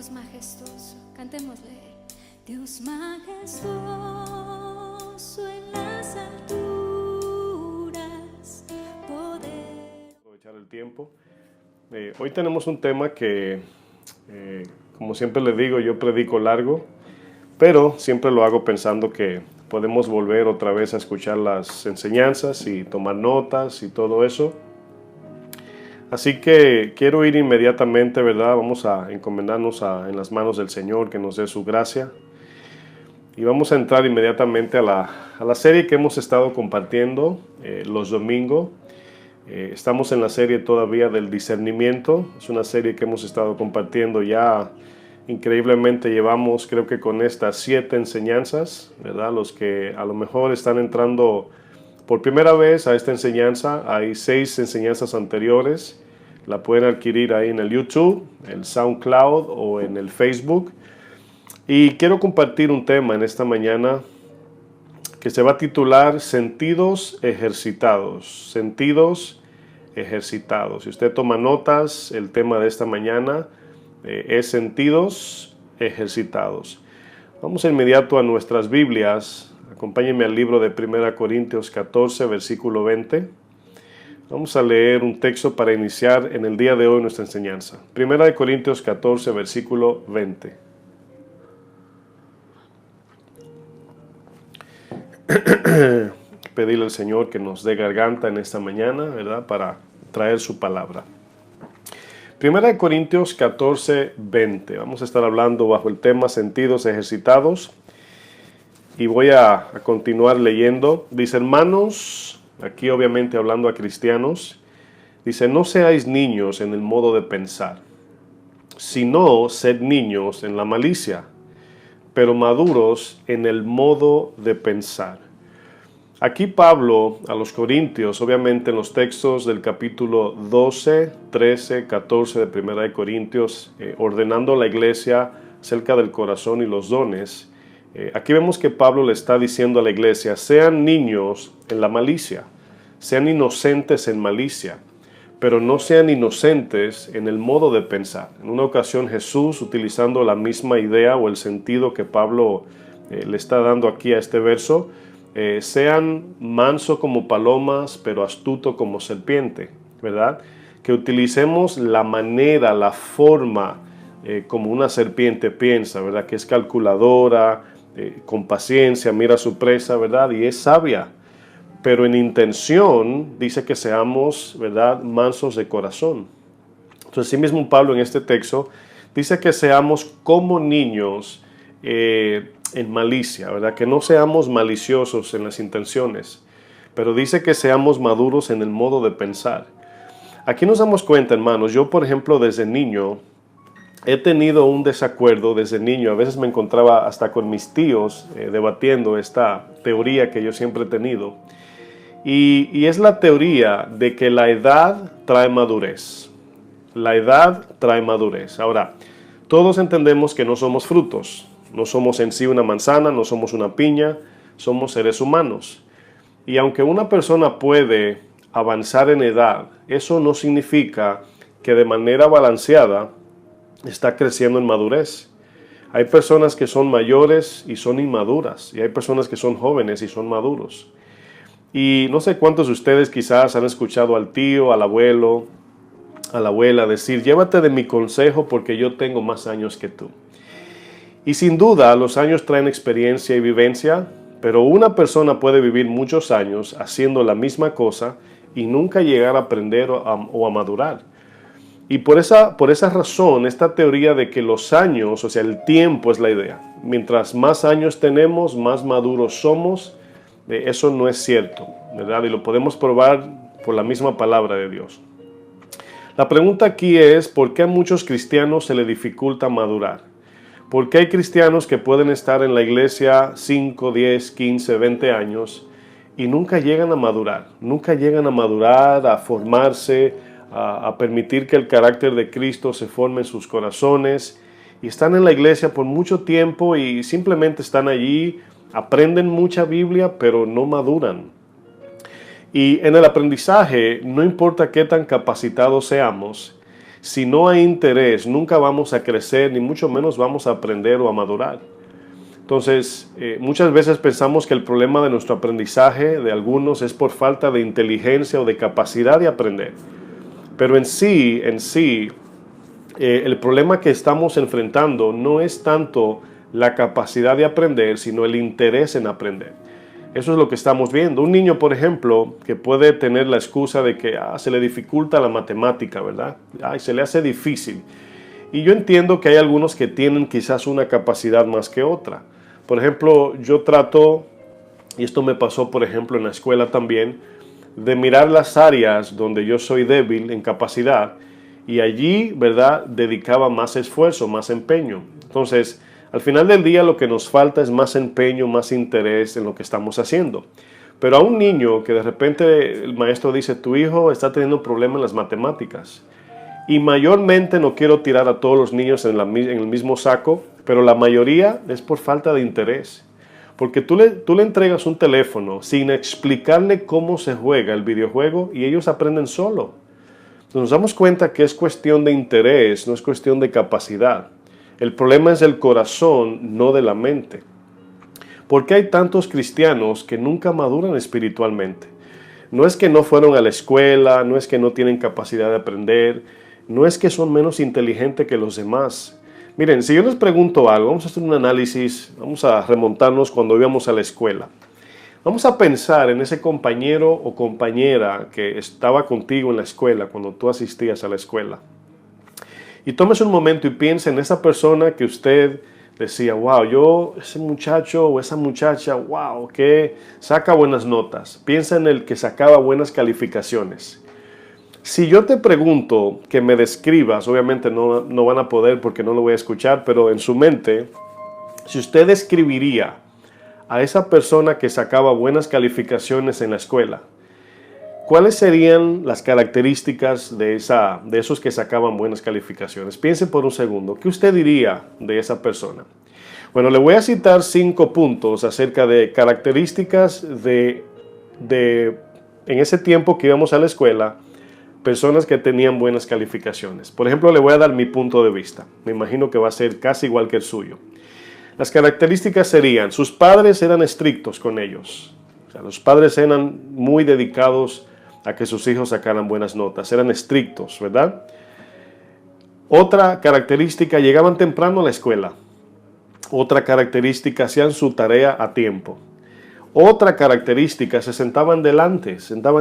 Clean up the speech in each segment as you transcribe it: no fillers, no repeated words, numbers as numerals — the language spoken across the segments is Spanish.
Dios majestuoso, cantémosle. Dios majestuoso en las alturas, poder. Aprovechar el tiempo. Hoy tenemos un tema que, como siempre les digo, yo predico largo, pero siempre lo hago pensando que podemos volver otra vez a escuchar las enseñanzas y tomar notas y todo eso. Así que quiero ir inmediatamente, ¿verdad? Vamos a encomendarnos en las manos del Señor, que nos dé su gracia. Y vamos a entrar inmediatamente a la serie que hemos estado compartiendo los domingos. Estamos en la serie todavía del discernimiento. Es una serie que hemos estado compartiendo ya. Increíblemente llevamos, creo que con estas 7 enseñanzas, ¿verdad? Los que a lo mejor están entrando por primera vez a esta enseñanza, hay 6 enseñanzas anteriores. La pueden adquirir ahí en el YouTube, el SoundCloud o en el Facebook. Y quiero compartir un tema en esta mañana que se va a titular Sentidos ejercitados. Sentidos ejercitados. Si usted toma notas, el tema de esta mañana es Sentidos ejercitados. Vamos inmediato a nuestras Biblias. Acompáñenme al libro de 1 Corintios 14, versículo 20. Vamos a leer un texto para iniciar en el día de hoy nuestra enseñanza. 1 Corintios 14, versículo 20. Pedirle al Señor que nos dé garganta en esta mañana, ¿verdad? Para traer su palabra. 1 Corintios 14, 20. Vamos a estar hablando bajo el tema Sentidos ejercitados. Y voy a continuar leyendo. Dice, hermanos, aquí obviamente hablando a cristianos, dice, no seáis niños en el modo de pensar, sino sed niños en la malicia, pero maduros en el modo de pensar. Aquí Pablo a los Corintios, obviamente en los textos del capítulo 12, 13, 14 de 1 Corintios, ordenando a la iglesia acerca del corazón y los dones, aquí vemos que Pablo le está diciendo a la iglesia, sean niños en la malicia, sean inocentes en malicia, pero no sean inocentes en el modo de pensar. En una ocasión Jesús, utilizando la misma idea o el sentido que Pablo le está dando aquí a este verso, sean manso como palomas, pero astuto como serpiente, ¿verdad? Que utilicemos la manera, la forma como una serpiente piensa, ¿verdad? Que es calculadora, con paciencia, mira a su presa, ¿verdad? Y es sabia. Pero en intención dice que seamos, ¿verdad?, mansos de corazón. Entonces, sí mismo Pablo en este texto dice que seamos como niños en malicia, ¿verdad? Que no seamos maliciosos en las intenciones, pero dice que seamos maduros en el modo de pensar. Aquí nos damos cuenta, hermanos, yo por ejemplo desde niño he tenido un desacuerdo desde niño. A veces me encontraba hasta con mis tíos debatiendo esta teoría que yo siempre he tenido. Y es la teoría de que la edad trae madurez. La edad trae madurez. Ahora, todos entendemos que no somos frutos. No somos en sí una manzana, no somos una piña, somos seres humanos. Y aunque una persona puede avanzar en edad, eso no significa que de manera balanceada está creciendo en madurez. Hay personas que son mayores y son inmaduras, y hay personas que son jóvenes y son maduros. Y no sé cuántos de ustedes quizás han escuchado al tío, al abuelo, a la abuela decir, llévate de mi consejo porque yo tengo más años que tú. Y sin duda los años traen experiencia y vivencia, pero una persona puede vivir muchos años haciendo la misma cosa y nunca llegar a aprender o a madurar. Y por esa razón, esta teoría de que los años, o sea, el tiempo es la idea. Mientras más años tenemos, más maduros somos. Eso no es cierto, ¿verdad? Y lo podemos probar por la misma palabra de Dios. La pregunta aquí es, ¿por qué a muchos cristianos se les dificulta madurar? ¿Por qué hay cristianos que pueden estar en la iglesia 5, 10, 15, 20 años y nunca llegan a madurar? Nunca llegan a madurar, a formarse, a permitir que el carácter de Cristo se forme en sus corazones, y están en la iglesia por mucho tiempo y simplemente están allí, aprenden mucha Biblia, pero no maduran. Y en el aprendizaje, no importa qué tan capacitados seamos, Si no hay interés, nunca vamos a crecer, ni mucho menos vamos a aprender o a madurar. Entonces, muchas veces pensamos que el problema de nuestro aprendizaje de algunos es por falta de inteligencia o de capacidad de aprender. Pero en sí, el problema que estamos enfrentando no es tanto la capacidad de aprender, sino el interés en aprender. Eso es lo que estamos viendo. Un niño, por ejemplo, que puede tener la excusa de que se le dificulta la matemática, ¿verdad? Se le hace difícil. Y yo entiendo que hay algunos que tienen quizás una capacidad más que otra. Por ejemplo, yo trato, y esto me pasó, por ejemplo, en la escuela también, de mirar las áreas donde yo soy débil en capacidad y allí, ¿verdad?, dedicaba más esfuerzo, más empeño. Entonces, al final del día lo que nos falta es más empeño, más interés en lo que estamos haciendo. Pero a un niño que de repente el maestro dice, tu hijo está teniendo problemas en las matemáticas. Y mayormente, no quiero tirar a todos los niños en el mismo saco, pero la mayoría es por falta de interés. Porque tú le entregas un teléfono sin explicarle cómo se juega el videojuego y ellos aprenden solo. Entonces nos damos cuenta que es cuestión de interés, no es cuestión de capacidad. El problema es el corazón, no de la mente. ¿Por qué hay tantos cristianos que nunca maduran espiritualmente? No es que no fueron a la escuela, no es que no tienen capacidad de aprender, no es que son menos inteligentes que los demás. Miren, si yo les pregunto algo, vamos a hacer un análisis, vamos a remontarnos cuando íbamos a la escuela. Vamos a pensar en ese compañero o compañera que estaba contigo en la escuela cuando tú asistías a la escuela. Y tómese un momento y piense en esa persona que usted decía, wow, ese muchacho o esa muchacha, wow, que saca buenas notas. Piensa en el que sacaba buenas calificaciones. Si yo te pregunto que me describas, obviamente no van a poder porque no lo voy a escuchar, pero en su mente, si usted describiría a esa persona que sacaba buenas calificaciones en la escuela, ¿cuáles serían las características de esos que sacaban buenas calificaciones? Piense por un segundo, ¿qué usted diría de esa persona? Bueno, le voy a citar 5 puntos acerca de características en ese tiempo que íbamos a la escuela, personas que tenían buenas calificaciones. Por ejemplo, le voy a dar mi punto de vista. Me imagino que va a ser casi igual que el suyo. Las características serían, sus padres eran estrictos con ellos. O sea, los padres eran muy dedicados a que sus hijos sacaran buenas notas. Eran estrictos, ¿verdad? Otra característica, llegaban temprano a la escuela. Otra característica, hacían su tarea a tiempo. Otra característica, se sentaban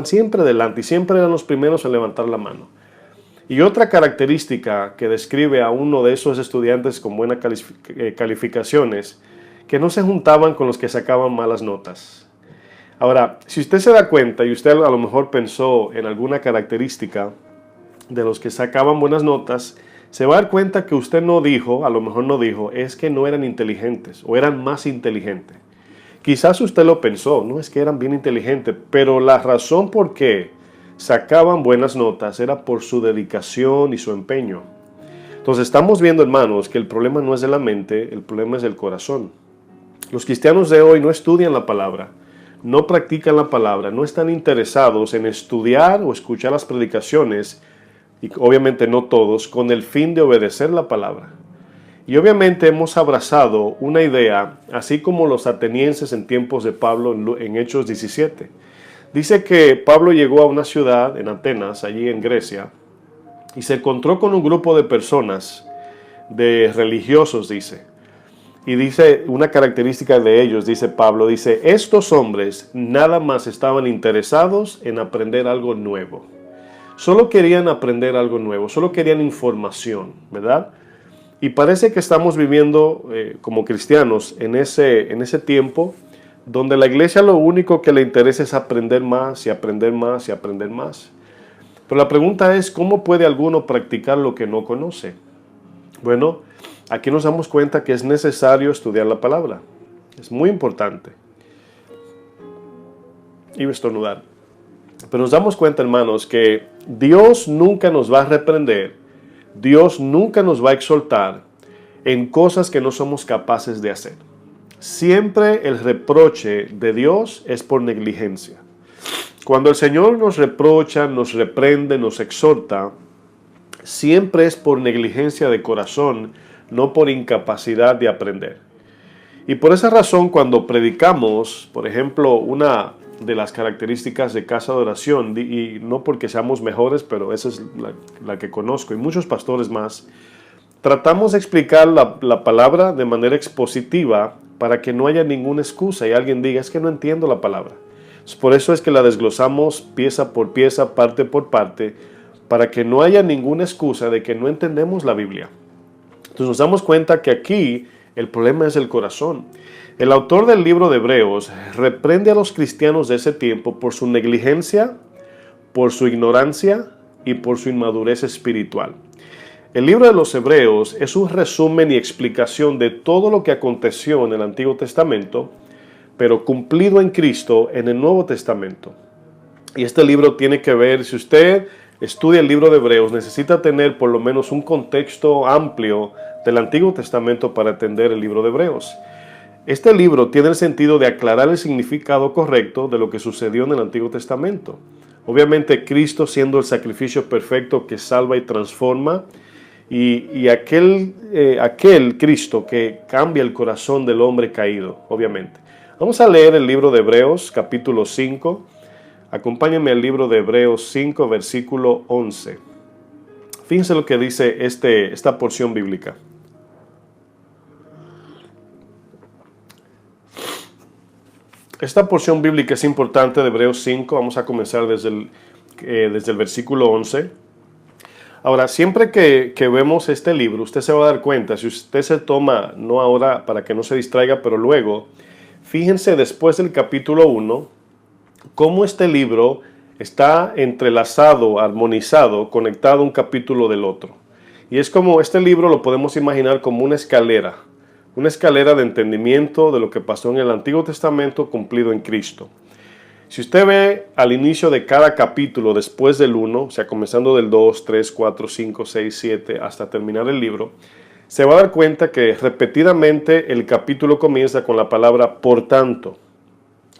siempre delante y siempre eran los primeros en levantar la mano. Y otra característica que describe a uno de esos estudiantes con buenas calificaciones, que no se juntaban con los que sacaban malas notas. Ahora, si usted se da cuenta y usted a lo mejor pensó en alguna característica de los que sacaban buenas notas, se va a dar cuenta que usted no dijo, a lo mejor no dijo, es que no eran inteligentes o eran más inteligentes. Quizás usted lo pensó, no es que eran bien inteligentes, pero la razón por qué sacaban buenas notas era por su dedicación y su empeño. Entonces estamos viendo, hermanos, que el problema no es de la mente, el problema es del corazón. Los cristianos de hoy no estudian la palabra, no practican la palabra, no están interesados en estudiar o escuchar las predicaciones, y obviamente no todos, con el fin de obedecer la palabra. Y obviamente hemos abrazado una idea, así como los atenienses en tiempos de Pablo en Hechos 17. Dice que Pablo llegó a una ciudad, en Atenas, allí en Grecia, y se encontró con un grupo de personas, de religiosos, dice. Y dice, una característica de ellos, dice Pablo, dice, estos hombres nada más estaban interesados en aprender algo nuevo. Solo querían aprender algo nuevo, solo querían información, ¿verdad? Y parece que estamos viviendo como cristianos en ese tiempo donde la iglesia lo único que le interesa es aprender más y aprender más y aprender más. Pero la pregunta es, ¿cómo puede alguno practicar lo que no conoce? Bueno, aquí nos damos cuenta que es necesario estudiar la palabra. Es muy importante. Iba a estornudar. Pero nos damos cuenta, hermanos, que Dios nunca nos va a reprender. Dios nunca nos va a exhortar en cosas que no somos capaces de hacer. Siempre el reproche de Dios es por negligencia. Cuando el Señor nos reprocha, nos reprende, nos exhorta, siempre es por negligencia de corazón, no por incapacidad de aprender. Y por esa razón, cuando predicamos, por ejemplo, una de las características de casa de oración, y no porque seamos mejores, pero esa es la que conozco, y muchos pastores más, tratamos de explicar la palabra de manera expositiva para que no haya ninguna excusa y alguien diga, es que no entiendo la palabra. Por eso es que la desglosamos pieza por pieza, parte por parte, para que no haya ninguna excusa de que no entendemos la Biblia. Entonces nos damos cuenta que aquí el problema es el corazón. El autor del libro de Hebreos reprende a los cristianos de ese tiempo por su negligencia, por su ignorancia y por su inmadurez espiritual. El libro de los Hebreos es un resumen y explicación de todo lo que aconteció en el Antiguo Testamento, pero cumplido en Cristo en el Nuevo Testamento. Y este libro tiene que ver, si usted estudia el libro de Hebreos, necesita tener por lo menos un contexto amplio del Antiguo Testamento para entender el libro de Hebreos. Este libro tiene el sentido de aclarar el significado correcto de lo que sucedió en el Antiguo Testamento. Obviamente Cristo siendo el sacrificio perfecto que salva y transforma, y aquel Cristo que cambia el corazón del hombre caído, obviamente. Vamos a leer el libro de Hebreos, capítulo 5. Acompáñenme al libro de Hebreos 5, versículo 11. Fíjense lo que dice esta porción bíblica. Esta porción bíblica es importante de Hebreos 5. Vamos a comenzar desde el versículo 11. Ahora, siempre que vemos este libro, usted se va a dar cuenta, si usted se toma, no ahora para que no se distraiga, pero luego, fíjense después del capítulo 1, cómo este libro está entrelazado, armonizado, conectado un capítulo del otro. Y es como este libro lo podemos imaginar como una escalera de entendimiento de lo que pasó en el Antiguo Testamento cumplido en Cristo. Si usted ve al inicio de cada capítulo después del 1, o sea, comenzando del 2, 3, 4, 5, 6, 7, hasta terminar el libro, se va a dar cuenta que repetidamente el capítulo comienza con la palabra por tanto.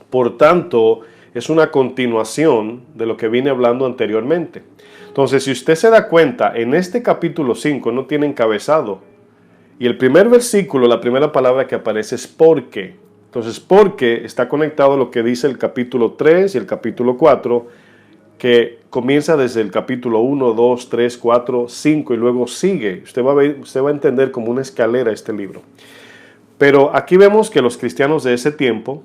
Por tanto, es una continuación de lo que vine hablando anteriormente. Entonces, si usted se da cuenta, en este capítulo 5 no tiene encabezado. Y el primer versículo, la primera palabra que aparece es porque. Entonces, porque está conectado a lo que dice el capítulo 3 y el capítulo 4, que comienza desde el capítulo 1, 2, 3, 4, 5 y luego sigue. Usted va a entender como una escalera este libro. Pero aquí vemos que los cristianos de ese tiempo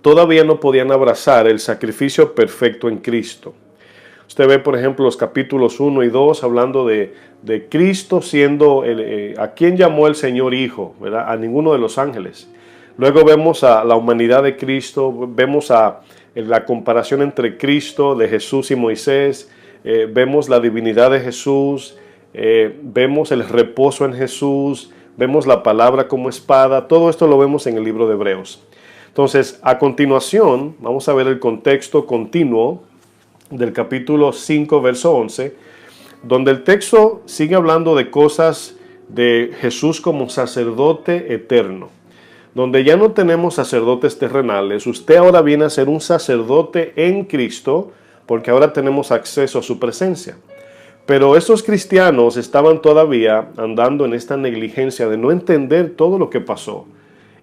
todavía no podían abrazar el sacrificio perfecto en Cristo. Usted ve, por ejemplo, los capítulos 1 y 2 hablando de Cristo siendo a quien llamó el Señor Hijo, ¿verdad? A ninguno de los ángeles. Luego vemos a la humanidad de Cristo, vemos la comparación entre Cristo, de Jesús y Moisés, vemos la divinidad de Jesús, vemos el reposo en Jesús, vemos la palabra como espada. Todo esto lo vemos en el libro de Hebreos. Entonces, a continuación, vamos a ver el contexto continuo del capítulo 5, verso 11, donde el texto sigue hablando de cosas de Jesús como sacerdote eterno, donde ya no tenemos sacerdotes terrenales. Usted ahora viene a ser un sacerdote en Cristo, porque ahora tenemos acceso a su presencia. Pero estos cristianos estaban todavía andando en esta negligencia de no entender todo lo que pasó,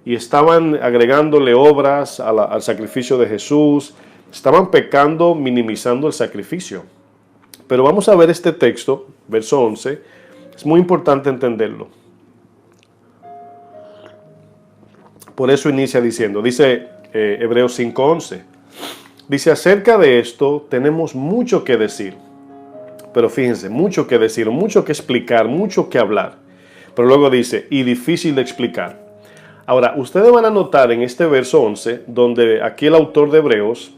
y estaban agregándole obras al sacrificio de Jesús, estaban pecando, minimizando el sacrificio. Pero vamos a ver este texto, verso 11, es muy importante entenderlo. Por eso inicia diciendo, dice Hebreos 5:11, dice, acerca de esto tenemos mucho que decir. Pero fíjense, mucho que decir, mucho que explicar, mucho que hablar. Pero luego dice, y difícil de explicar. Ahora, ustedes van a notar en este verso 11, donde aquí el autor de Hebreos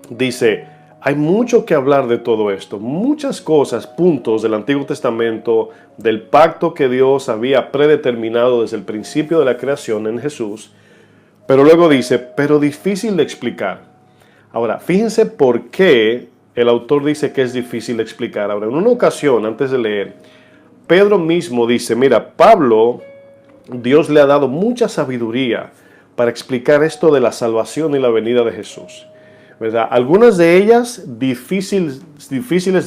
dice, hay mucho que hablar de todo esto, muchas cosas, puntos del Antiguo Testamento, del pacto que Dios había predeterminado desde el principio de la creación en Jesús, pero luego dice, pero difícil de explicar. Ahora, fíjense por qué el autor dice que es difícil de explicar. Ahora, en una ocasión, antes de leer, Pedro mismo dice, mira, Pablo, Dios le ha dado mucha sabiduría para explicar esto de la salvación y la venida de Jesús. ¿verdad? Algunas de ellas difíciles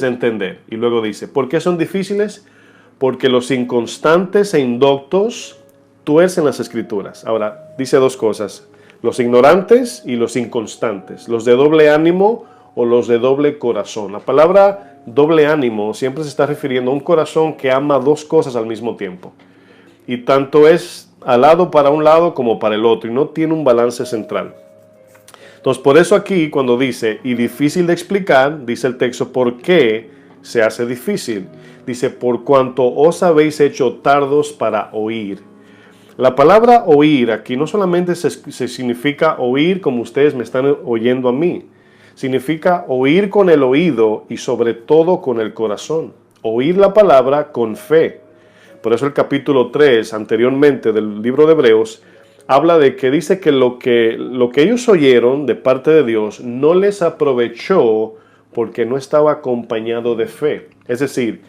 de entender. Y luego dice, ¿por qué son difíciles? Porque los inconstantes e indoctos tuercen las escrituras. Ahora, dice dos cosas, los ignorantes y los inconstantes, los de doble ánimo o los de doble corazón. La palabra doble ánimo siempre se está refiriendo a un corazón que ama dos cosas al mismo tiempo. Y tanto es alado para un lado como para el otro y no tiene un balance central. Entonces, por eso aquí cuando dice, y difícil de explicar, dice el texto, ¿por qué se hace difícil? Dice, por cuanto os habéis hecho tardos para oír. La palabra oír aquí no solamente se significa oír como ustedes me están oyendo a mí, significa oír con el oído y sobre todo con el corazón. Oír la palabra con fe. Por eso el capítulo 3 anteriormente del libro de Hebreos habla de que dice que lo que ellos oyeron de parte de Dios no les aprovechó porque no estaba acompañado de fe. Es decir,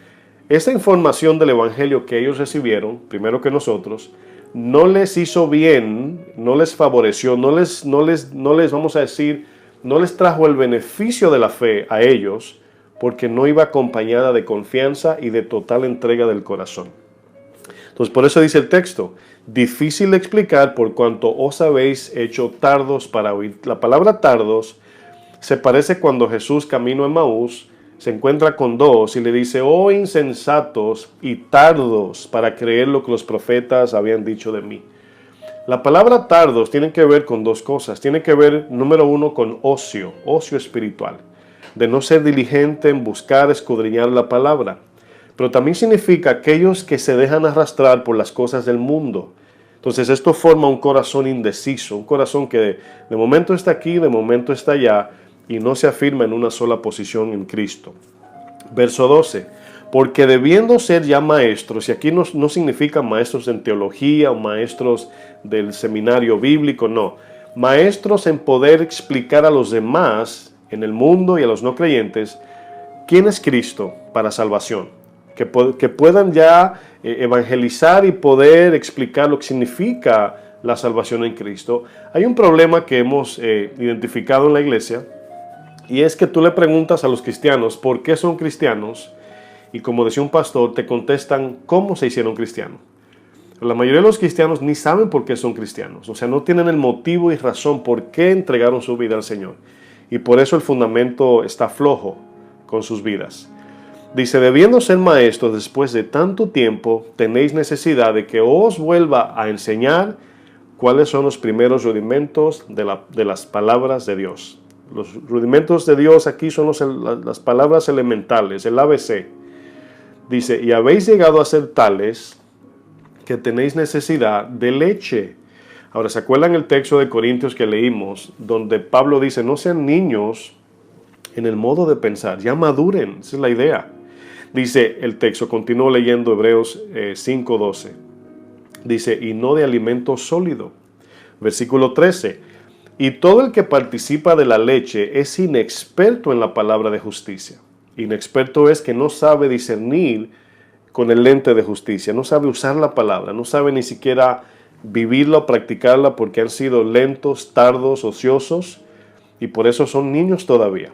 esa información del evangelio que ellos recibieron, primero que nosotros, no les hizo bien, no les favoreció, no les vamos a decir, no les trajo el beneficio de la fe a ellos porque no iba acompañada de confianza y de total entrega del corazón. Entonces, por eso dice el texto, difícil de explicar por cuanto os habéis hecho tardos para oír. La palabra tardos se parece cuando Jesús camino a Emaús se encuentra con dos y le dice, oh insensatos y tardos para creer lo que los profetas habían dicho de mí. La palabra tardos tiene que ver con dos cosas. Tiene que ver, número uno, con ocio espiritual, de no ser diligente en buscar, escudriñar la palabra. Pero también significa aquellos que se dejan arrastrar por las cosas del mundo. Entonces esto forma un corazón indeciso, un corazón que de momento está aquí, de momento está allá y no se afirma en una sola posición en Cristo. Verso 12, porque debiendo ser ya maestros, y aquí no significa maestros en teología o maestros del seminario bíblico, no, maestros en poder explicar a los demás en el mundo y a los no creyentes quién es Cristo para salvación. Que puedan ya evangelizar y poder explicar lo que significa la salvación en Cristo. Hay un problema que hemos identificado en la iglesia y es que tú le preguntas a los cristianos por qué son cristianos y como decía un pastor te contestan cómo se hicieron cristianos. La mayoría de los cristianos ni saben por qué son cristianos, o sea, no tienen el motivo y razón por qué entregaron su vida al Señor y por eso el fundamento está flojo con sus vidas. Dice, debiendo ser maestros después de tanto tiempo, tenéis necesidad de que os vuelva a enseñar cuáles son los primeros rudimentos de las palabras de Dios. Los rudimentos de Dios aquí son las palabras elementales, el ABC. Dice, y habéis llegado a ser tales que tenéis necesidad de leche. Ahora, ¿se acuerdan el texto de Corintios que leímos? Donde Pablo dice, no sean niños en el modo de pensar, ya maduren, esa es la idea. Dice el texto, continúo leyendo Hebreos 5:12. Dice, y no de alimento sólido. Versículo 13. Y todo el que participa de la leche es inexperto en la palabra de justicia. Inexperto es que no sabe discernir con el lente de justicia, no sabe usar la palabra, no sabe ni siquiera vivirla o practicarla porque han sido lentos, tardos, ociosos y por eso son niños todavía.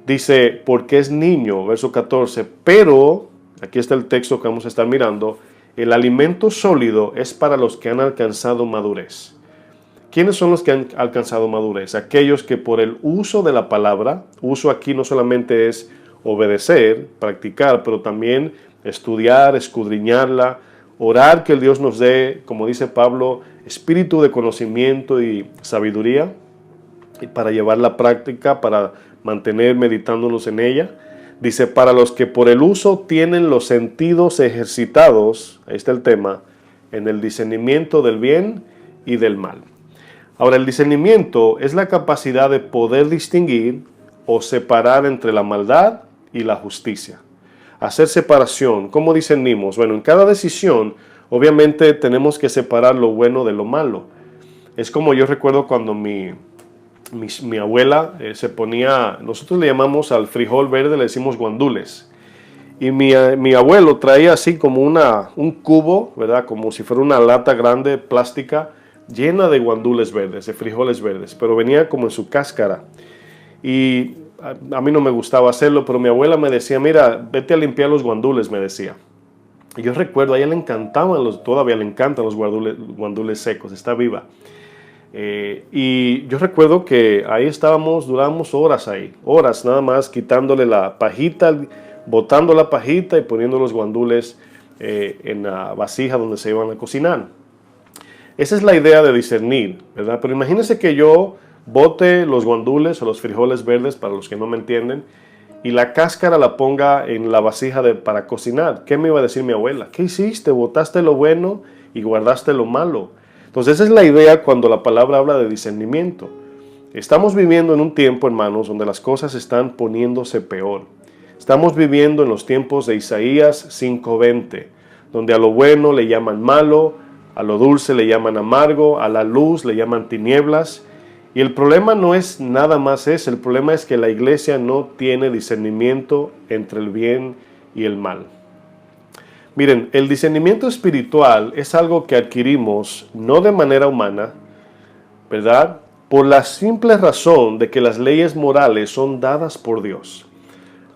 Dice, porque es niño, verso 14, pero, aquí está el texto que vamos a estar mirando, el alimento sólido es para los que han alcanzado madurez. ¿Quiénes son los que han alcanzado madurez? Aquellos que por el uso de la palabra, uso aquí no solamente es obedecer, practicar, pero también estudiar, escudriñarla, orar que el Dios nos dé, como dice Pablo, espíritu de conocimiento y sabiduría, y para llevar la práctica, para mantener meditándonos en ella. Dice, para los que por el uso tienen los sentidos ejercitados, ahí está el tema, en el discernimiento del bien y del mal. Ahora, el discernimiento es la capacidad de poder distinguir o separar entre la maldad y la justicia. Hacer separación, ¿cómo discernimos? Bueno, en cada decisión, obviamente tenemos que separar lo bueno de lo malo. Es como yo recuerdo cuando mi abuela se ponía, nosotros le llamamos al frijol verde, le decimos guandules. Y mi abuelo traía así como un cubo, ¿verdad? Como si fuera una lata grande, plástica, llena de guandules verdes, de frijoles verdes, pero venía como en su cáscara. y a mí no me gustaba hacerlo, pero mi abuela me decía, mira, vete a limpiar los guandules, me decía. Y yo recuerdo, a ella le encantaban, todavía le encantan los guandules secos, está viva. Y yo recuerdo que ahí durábamos horas ahí, horas nada más quitándole la pajita, botando la pajita y poniendo los guandules en la vasija donde se iban a cocinar. Esa es la idea de discernir, ¿verdad? Pero imagínense que yo bote los guandules o los frijoles verdes, para los que no me entienden, y la cáscara la ponga en la vasija para cocinar. ¿Qué me iba a decir mi abuela? ¿Qué hiciste? Botaste lo bueno y guardaste lo malo. Entonces esa es la idea cuando la palabra habla de discernimiento. Estamos viviendo en un tiempo, hermanos, donde las cosas están poniéndose peor. Estamos viviendo en los tiempos de Isaías 5:20, donde a lo bueno le llaman malo, a lo dulce le llaman amargo, a la luz le llaman tinieblas. Y el problema no es nada más ese, el problema es que la iglesia no tiene discernimiento entre el bien y el mal. Miren, el discernimiento espiritual es algo que adquirimos no de manera humana, ¿verdad? Por la simple razón de que las leyes morales son dadas por Dios.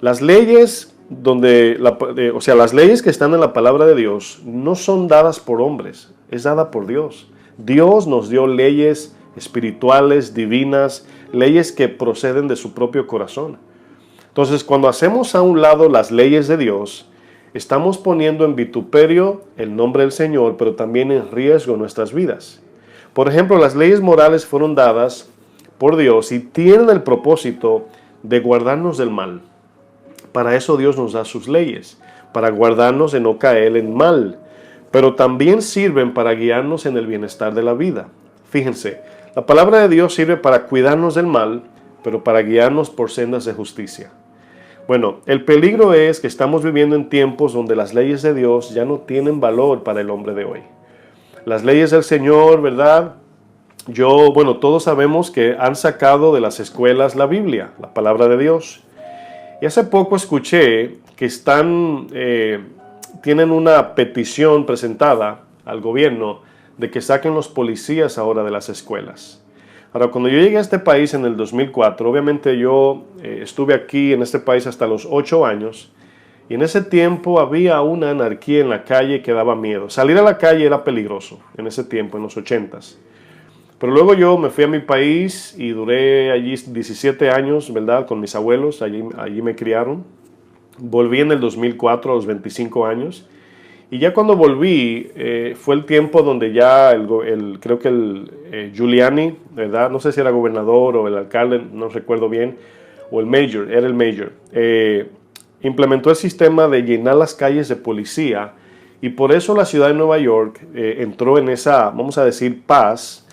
Las leyes las leyes que están en la palabra de Dios no son dadas por hombres, es dada por Dios. Dios nos dio leyes espirituales, divinas, leyes que proceden de su propio corazón. Entonces, cuando hacemos a un lado las leyes de Dios, estamos poniendo en vituperio el nombre del Señor, pero también en riesgo nuestras vidas. Por ejemplo, las leyes morales fueron dadas por Dios y tienen el propósito de guardarnos del mal. Para eso Dios nos da sus leyes, para guardarnos de no caer en mal, pero también sirven para guiarnos en el bienestar de la vida. Fíjense, la palabra de Dios sirve para cuidarnos del mal, pero para guiarnos por sendas de justicia. Bueno, el peligro es que estamos viviendo en tiempos donde las leyes de Dios ya no tienen valor para el hombre de hoy. Las leyes del Señor, ¿verdad? Todos sabemos que han sacado de las escuelas la Biblia, la palabra de Dios. Y hace poco escuché que tienen una petición presentada al gobierno de que saquen los policías ahora de las escuelas. Ahora, cuando yo llegué a este país en el 2004, obviamente yo estuve aquí en este país hasta los 8 años, y en ese tiempo había una anarquía en la calle que daba miedo. Salir a la calle era peligroso en ese tiempo, en los 80s. Pero luego yo me fui a mi país y duré allí 17 años, ¿verdad? Con mis abuelos, allí me criaron. Volví en el 2004 a los 25 años. Y ya cuando volví, fue el tiempo donde ya creo que el Giuliani, ¿verdad? No sé si era gobernador o el alcalde, no recuerdo bien, o el mayor, era el mayor, implementó el sistema de llenar las calles de policía, y por eso la ciudad de Nueva York entró en esa, vamos a decir, paz,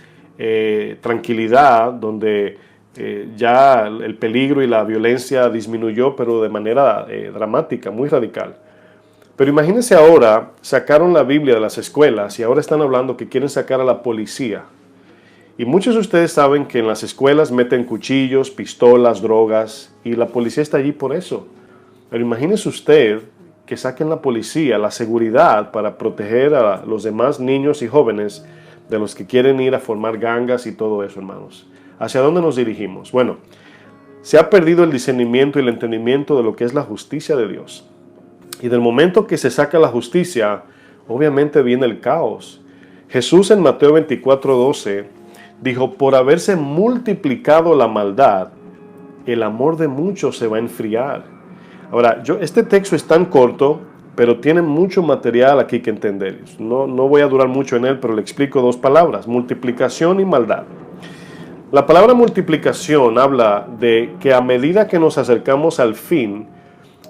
tranquilidad, donde ya el peligro y la violencia disminuyó, pero de manera dramática, muy radical. Pero imagínense ahora, sacaron la Biblia de las escuelas y ahora están hablando que quieren sacar a la policía. Y muchos de ustedes saben que en las escuelas meten cuchillos, pistolas, drogas, y la policía está allí por eso. Pero imagínese usted que saquen la policía, la seguridad para proteger a los demás niños y jóvenes de los que quieren ir a formar gangas y todo eso, hermanos. ¿Hacia dónde nos dirigimos? Bueno, se ha perdido el discernimiento y el entendimiento de lo que es la justicia de Dios. Y del momento que se saca la justicia, obviamente viene el caos. Jesús en Mateo 24:12 dijo, por haberse multiplicado la maldad, el amor de muchos se va a enfriar. Ahora, este texto es tan corto, pero tiene mucho material aquí que entender. No voy a durar mucho en él, pero le explico 2 palabras, multiplicación y maldad. La palabra multiplicación habla de que a medida que nos acercamos al fin,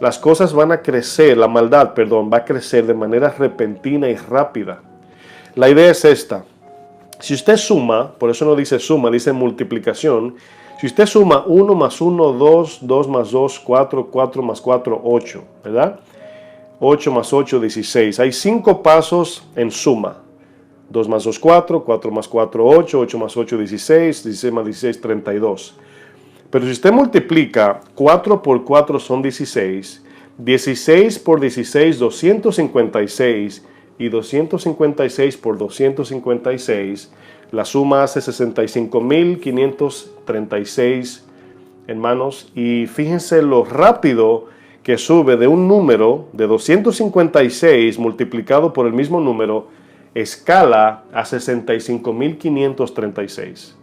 las cosas van a crecer, la maldad, va a crecer de manera repentina y rápida. La idea es esta. Si usted suma, por eso no dice suma, dice multiplicación. Si usted suma 1 más 1, 2, 2 más 2, 4, 4 más 4, 8, ¿verdad? 8 más 8, 16. Hay 5 pasos en suma. 2 más 2, 4, 4 más 4, 8, 8 más 8, 16, 16 más 16, 32. Pero si usted multiplica, 4 por 4 son 16, 16 por 16, 256, y 256 por 256, la suma hace 65.536 hermanos, y fíjense lo rápido que sube de un número de 256 multiplicado por el mismo número, escala a 65.536.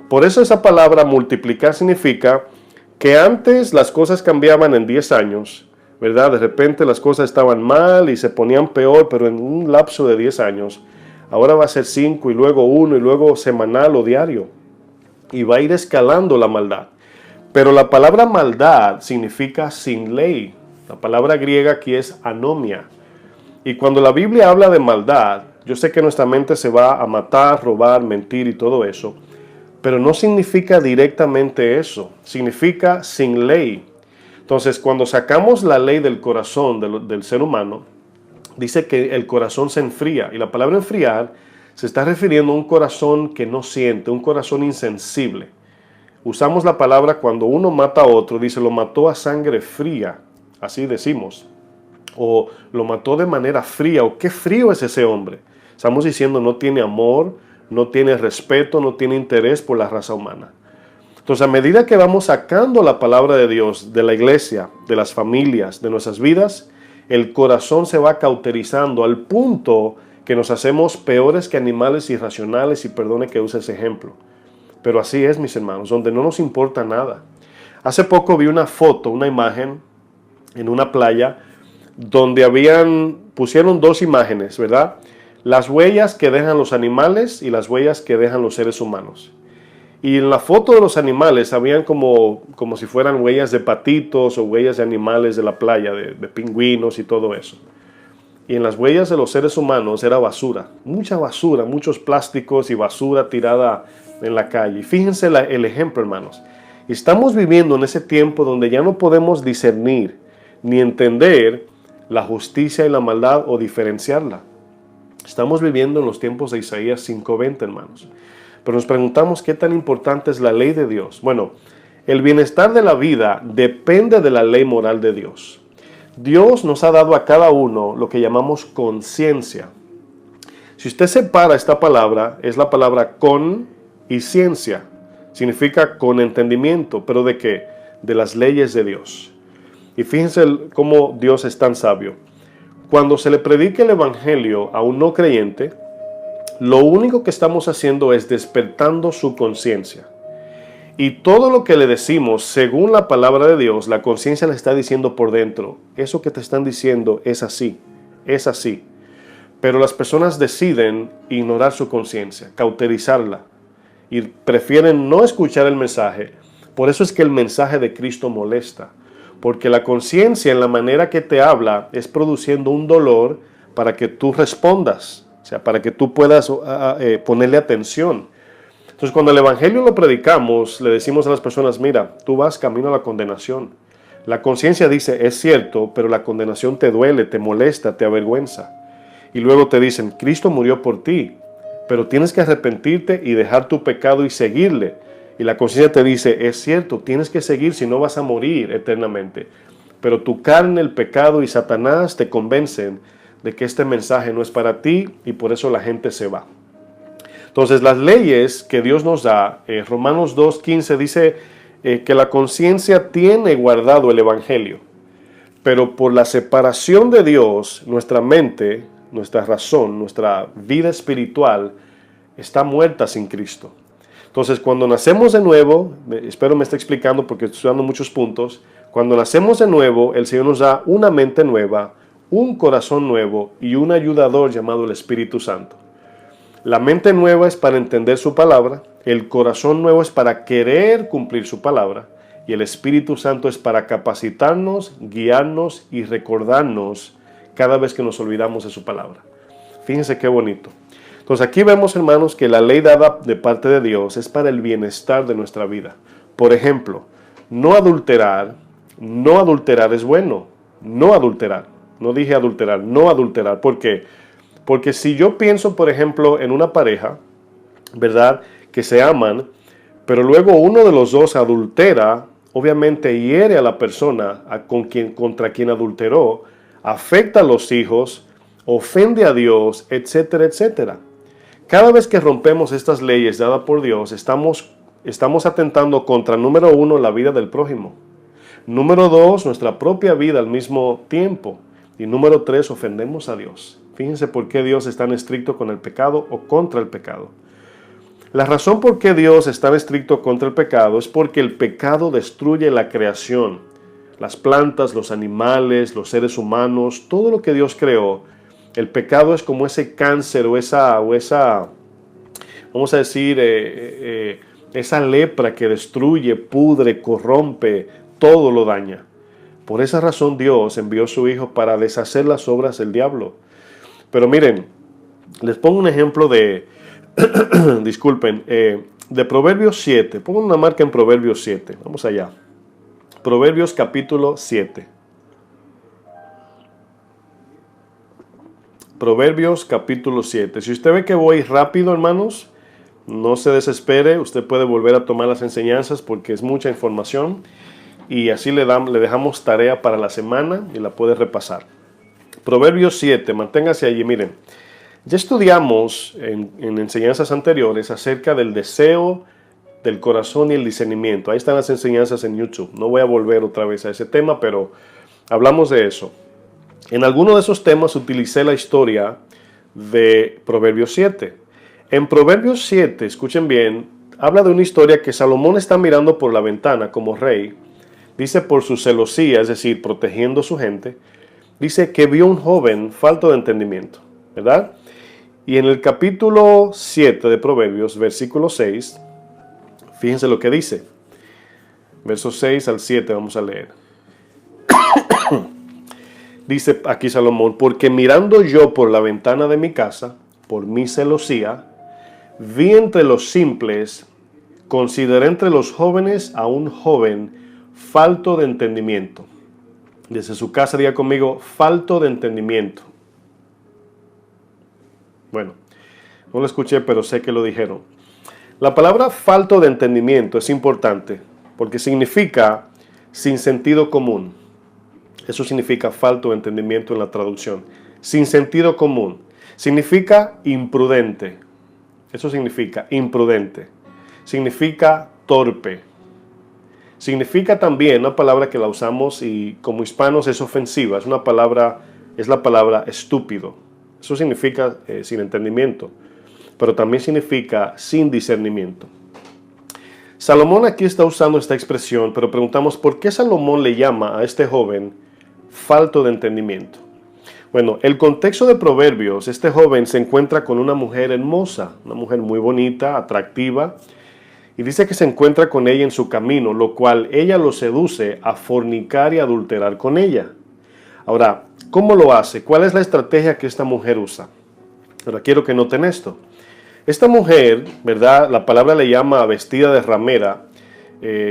Por eso esa palabra multiplicar significa que antes las cosas cambiaban en 10 años, ¿verdad? De repente las cosas estaban mal y se ponían peor, pero en un lapso de 10 años, ahora va a ser 5 y luego 1 y luego semanal o diario. Y va a ir escalando la maldad. Pero la palabra maldad significa sin ley. La palabra griega aquí es anomia. Y cuando la Biblia habla de maldad, yo sé que nuestra mente se va a matar, robar, mentir y todo eso, pero no significa directamente eso, significa sin ley. Entonces, cuando sacamos la ley del corazón del ser humano, dice que el corazón se enfría, y la palabra enfriar se está refiriendo a un corazón que no siente, un corazón insensible. Usamos la palabra cuando uno mata a otro, dice, lo mató a sangre fría, así decimos, o lo mató de manera fría, o qué frío es ese hombre. Estamos diciendo no tiene amor, no tiene respeto, no tiene interés por la raza humana. Entonces, a medida que vamos sacando la palabra de Dios de la iglesia, de las familias, de nuestras vidas, el corazón se va cauterizando al punto que nos hacemos peores que animales irracionales, y perdone que use ese ejemplo. Pero así es, mis hermanos, donde no nos importa nada. Hace poco vi una foto, una imagen en una playa donde pusieron dos imágenes, ¿verdad? Las huellas que dejan los animales y las huellas que dejan los seres humanos. Y en la foto de los animales habían como si fueran huellas de patitos o huellas de animales de la playa, de pingüinos y todo eso. Y en las huellas de los seres humanos era basura, muchos plásticos y basura tirada en la calle. Fíjense el ejemplo, hermanos. Estamos viviendo en ese tiempo donde ya no podemos discernir ni entender la justicia y la maldad o diferenciarla. Estamos viviendo en los tiempos de Isaías 5:20, hermanos. Pero nos preguntamos qué tan importante es la ley de Dios. Bueno, el bienestar de la vida depende de la ley moral de Dios. Dios nos ha dado a cada uno lo que llamamos conciencia. Si usted separa esta palabra, es la palabra con y ciencia. Significa con entendimiento, pero ¿de qué? De las leyes de Dios. Y fíjense cómo Dios es tan sabio. Cuando se le predica el evangelio a un no creyente, lo único que estamos haciendo es despertando su conciencia. Y todo lo que le decimos, según la palabra de Dios, la conciencia le está diciendo por dentro, eso que te están diciendo es así, es así. Pero las personas deciden ignorar su conciencia, cauterizarla, y prefieren no escuchar el mensaje. Por eso es que el mensaje de Cristo molesta, porque la conciencia en la manera que te habla es produciendo un dolor para que tú respondas, o sea, para que tú puedas ponerle atención. Entonces, cuando el evangelio lo predicamos, le decimos a las personas, mira, tú vas camino a la condenación. La conciencia dice, es cierto, pero la condenación te duele, te molesta, te avergüenza. Y luego te dicen, Cristo murió por ti, pero tienes que arrepentirte y dejar tu pecado y seguirle. Y la conciencia te dice, es cierto, tienes que seguir, si no vas a morir eternamente. Pero tu carne, el pecado y Satanás te convencen de que este mensaje no es para ti y por eso la gente se va. Entonces, las leyes que Dios nos da, Romanos 2:15 dice que la conciencia tiene guardado el evangelio, pero por la separación de Dios, nuestra mente, nuestra razón, nuestra vida espiritual está muerta sin Cristo. Entonces, cuando nacemos de nuevo, espero me esté explicando porque estoy dando muchos puntos, cuando nacemos de nuevo, el Señor nos da una mente nueva, un corazón nuevo y un ayudador llamado el Espíritu Santo. La mente nueva es para entender su palabra, el corazón nuevo es para querer cumplir su palabra y el Espíritu Santo es para capacitarnos, guiarnos y recordarnos cada vez que nos olvidamos de su palabra. Fíjense qué bonito. Entonces aquí vemos, hermanos, que la ley dada de parte de Dios es para el bienestar de nuestra vida. Por ejemplo, no adulterar es bueno, no adulterar. No dije adulterar, no adulterar. ¿Por qué? Porque si yo pienso, por ejemplo, en una pareja, ¿verdad?, que se aman, pero luego uno de los dos adultera, obviamente hiere a la persona contra quien adulteró, afecta a los hijos, ofende a Dios, etcétera, etcétera. Cada vez que rompemos estas leyes dadas por Dios, estamos estamos atentando contra, número uno, la vida del prójimo. Número dos, nuestra propia vida al mismo tiempo. Y número tres, ofendemos a Dios. Fíjense por qué Dios es tan estricto con el pecado o contra el pecado. La razón por qué Dios es tan estricto contra el pecado es porque el pecado destruye la creación. Las plantas, los animales, los seres humanos, todo lo que Dios creó. El pecado es como ese cáncer o esa vamos a decir, esa lepra que destruye, pudre, corrompe, todo lo daña. Por esa razón Dios envió a su Hijo para deshacer las obras del diablo. Pero miren, les pongo un ejemplo de, disculpen, de Proverbios 7. Pongo una marca en Proverbios 7. Vamos allá. Proverbios capítulo 7. Proverbios capítulo 7. Si usted ve que voy rápido, hermanos, no se desespere. Usted puede volver a tomar las enseñanzas porque es mucha información. Y así le dejamos tarea para la semana y la puede repasar. Proverbios 7, manténgase allí. Miren, ya estudiamos en enseñanzas anteriores acerca del deseo del corazón y el discernimiento. Ahí están las enseñanzas en YouTube. No voy a volver otra vez a ese tema, pero hablamos de eso. En alguno de esos temas utilicé la historia de Proverbios 7. En Proverbios 7, escuchen bien, habla de una historia que Salomón está mirando por la ventana como rey. Dice por su celosía, es decir, protegiendo a su gente. Dice que vio un joven falto de entendimiento, ¿verdad? Y en el capítulo 7 de Proverbios, versículo 6, fíjense lo que dice. Versos 6 al 7 vamos a leer. Dice aquí Salomón, porque mirando yo por la ventana de mi casa, por mi celosía, vi entre los simples, consideré entre los jóvenes a un joven falto de entendimiento. Desde su casa diga conmigo, falto de entendimiento. Bueno, no lo escuché, pero sé que lo dijeron. La palabra falto de entendimiento es importante porque significa sin sentido común. Eso significa falto de entendimiento en la traducción. Sin sentido común. Significa imprudente. Eso significa imprudente. Significa torpe. Significa también una palabra que la usamos y como hispanos es ofensiva. Es la palabra estúpido. Eso significa sin entendimiento. Pero también significa sin discernimiento. Salomón aquí está usando esta expresión, pero preguntamos ¿por qué Salomón le llama a este joven falto de entendimiento? Bueno, el contexto de Proverbios, este joven se encuentra con una mujer hermosa, una mujer muy bonita, atractiva, y dice que se encuentra con ella en su camino, lo cual ella lo seduce a fornicar y adulterar con ella. Ahora, ¿cómo lo hace? ¿Cuál es la estrategia que esta mujer usa? Ahora quiero que noten esto. Esta mujer, ¿verdad? La palabra le llama vestida de ramera,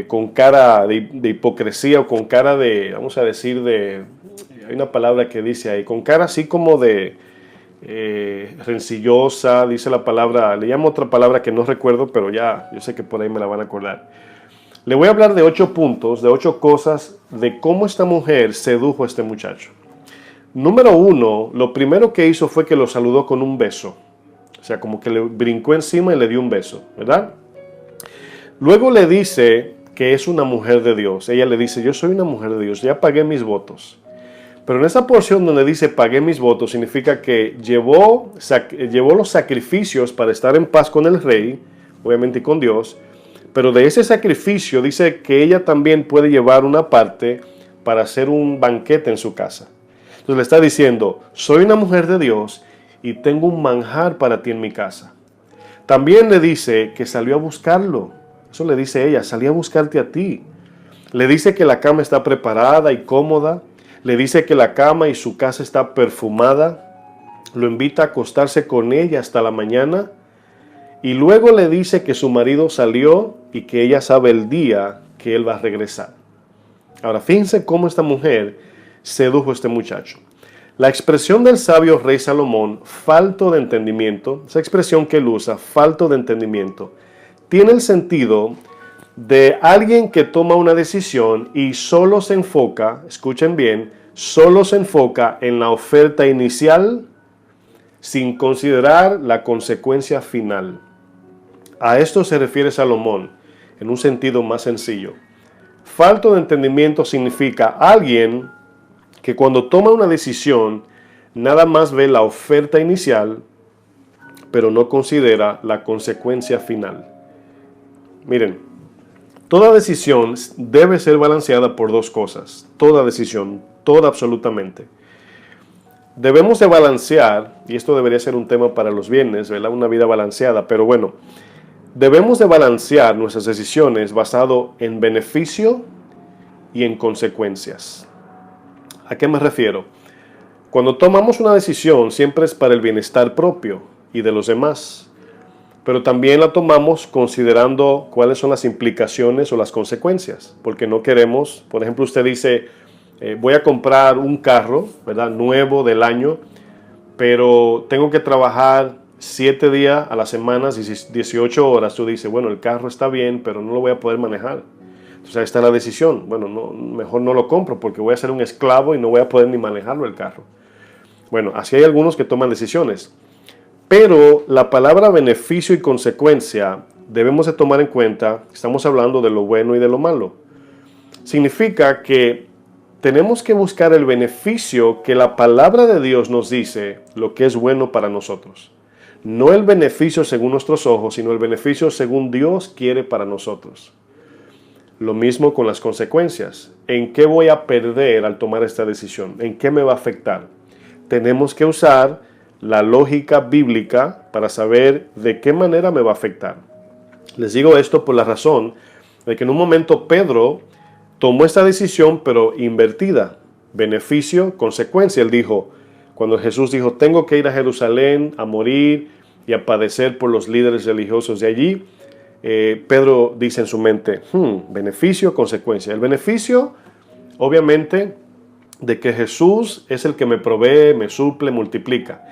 con cara de hipocresía o con cara de, vamos a decir, hay una palabra que dice ahí, con cara así como de rencillosa, dice la palabra, le llamo otra palabra que no recuerdo, pero ya, yo sé que por ahí me la van a acordar. Le voy a hablar de 8 puntos, de 8 cosas de cómo esta mujer sedujo a este muchacho. Número 1, lo primero que hizo fue que lo saludó con un beso. O sea, como que le brincó encima y le dio un beso, ¿verdad? Luego le dice que es una mujer de Dios. Ella le dice, yo soy una mujer de Dios, ya pagué mis votos. Pero en esa porción donde dice pagué mis votos, significa que llevó los sacrificios para estar en paz con el rey, obviamente con Dios, pero de ese sacrificio dice que ella también puede llevar una parte para hacer un banquete en su casa. Entonces le está diciendo, soy una mujer de Dios y tengo un manjar para ti en mi casa. También le dice que salió a buscarlo. Eso le dice ella, salí a buscarte a ti. Le dice que la cama está preparada y cómoda. Le dice que la cama y su casa está perfumada. Lo invita a acostarse con ella hasta la mañana. Y luego le dice que su marido salió y que ella sabe el día que él va a regresar. Ahora, fíjense cómo esta mujer sedujo a este muchacho. La expresión del sabio rey Salomón, falto de entendimiento, esa expresión que él usa, falto de entendimiento, tiene el sentido de alguien que toma una decisión y solo se enfoca, escuchen bien, solo se enfoca en la oferta inicial sin considerar la consecuencia final. A esto se refiere Salomón. en un sentido más sencillo. Falto de entendimiento significa alguien que cuando toma una decisión nada más ve la oferta inicial, pero no considera la consecuencia final. Miren, toda decisión debe ser balanceada por dos cosas. Toda decisión, toda absolutamente. Debemos de balancear, y esto debería ser un tema para los viernes, ¿verdad? Una vida balanceada, pero bueno, debemos de balancear nuestras decisiones basado en beneficio y en consecuencias. ¿A qué me refiero? Cuando tomamos una decisión siempre es para el bienestar propio y de los demás, pero también la tomamos considerando cuáles son las implicaciones o las consecuencias, porque no queremos, por ejemplo, usted dice, voy a comprar un carro, ¿verdad? Nuevo del año, pero tengo que trabajar 7 días a la semana, 18 horas. Tú dices, bueno, el carro está bien, pero no lo voy a poder manejar. Entonces ahí está la decisión. Bueno, mejor no lo compro porque voy a ser un esclavo y no voy a poder ni manejarlo el carro. Bueno, así hay algunos que toman decisiones. Pero la palabra beneficio y consecuencia debemos de tomar en cuenta, estamos hablando de lo bueno y de lo malo. Significa que tenemos que buscar el beneficio que la palabra de Dios nos dice lo que es bueno para nosotros. No el beneficio según nuestros ojos, sino el beneficio según Dios quiere para nosotros. Lo mismo con las consecuencias. ¿En qué voy a perder al tomar esta decisión? ¿En qué me va a afectar? Tenemos que usar la lógica bíblica para saber de qué manera me va a afectar. Les digo esto por la razón de que en un momento Pedro tomó esta decisión, pero invertida. Beneficio, consecuencia. Él dijo, cuando Jesús dijo, tengo que ir a Jerusalén a morir y a padecer por los líderes religiosos de allí, Pedro dice en su mente, beneficio, consecuencia. El beneficio, obviamente, de que Jesús es el que me provee, me suple, multiplica.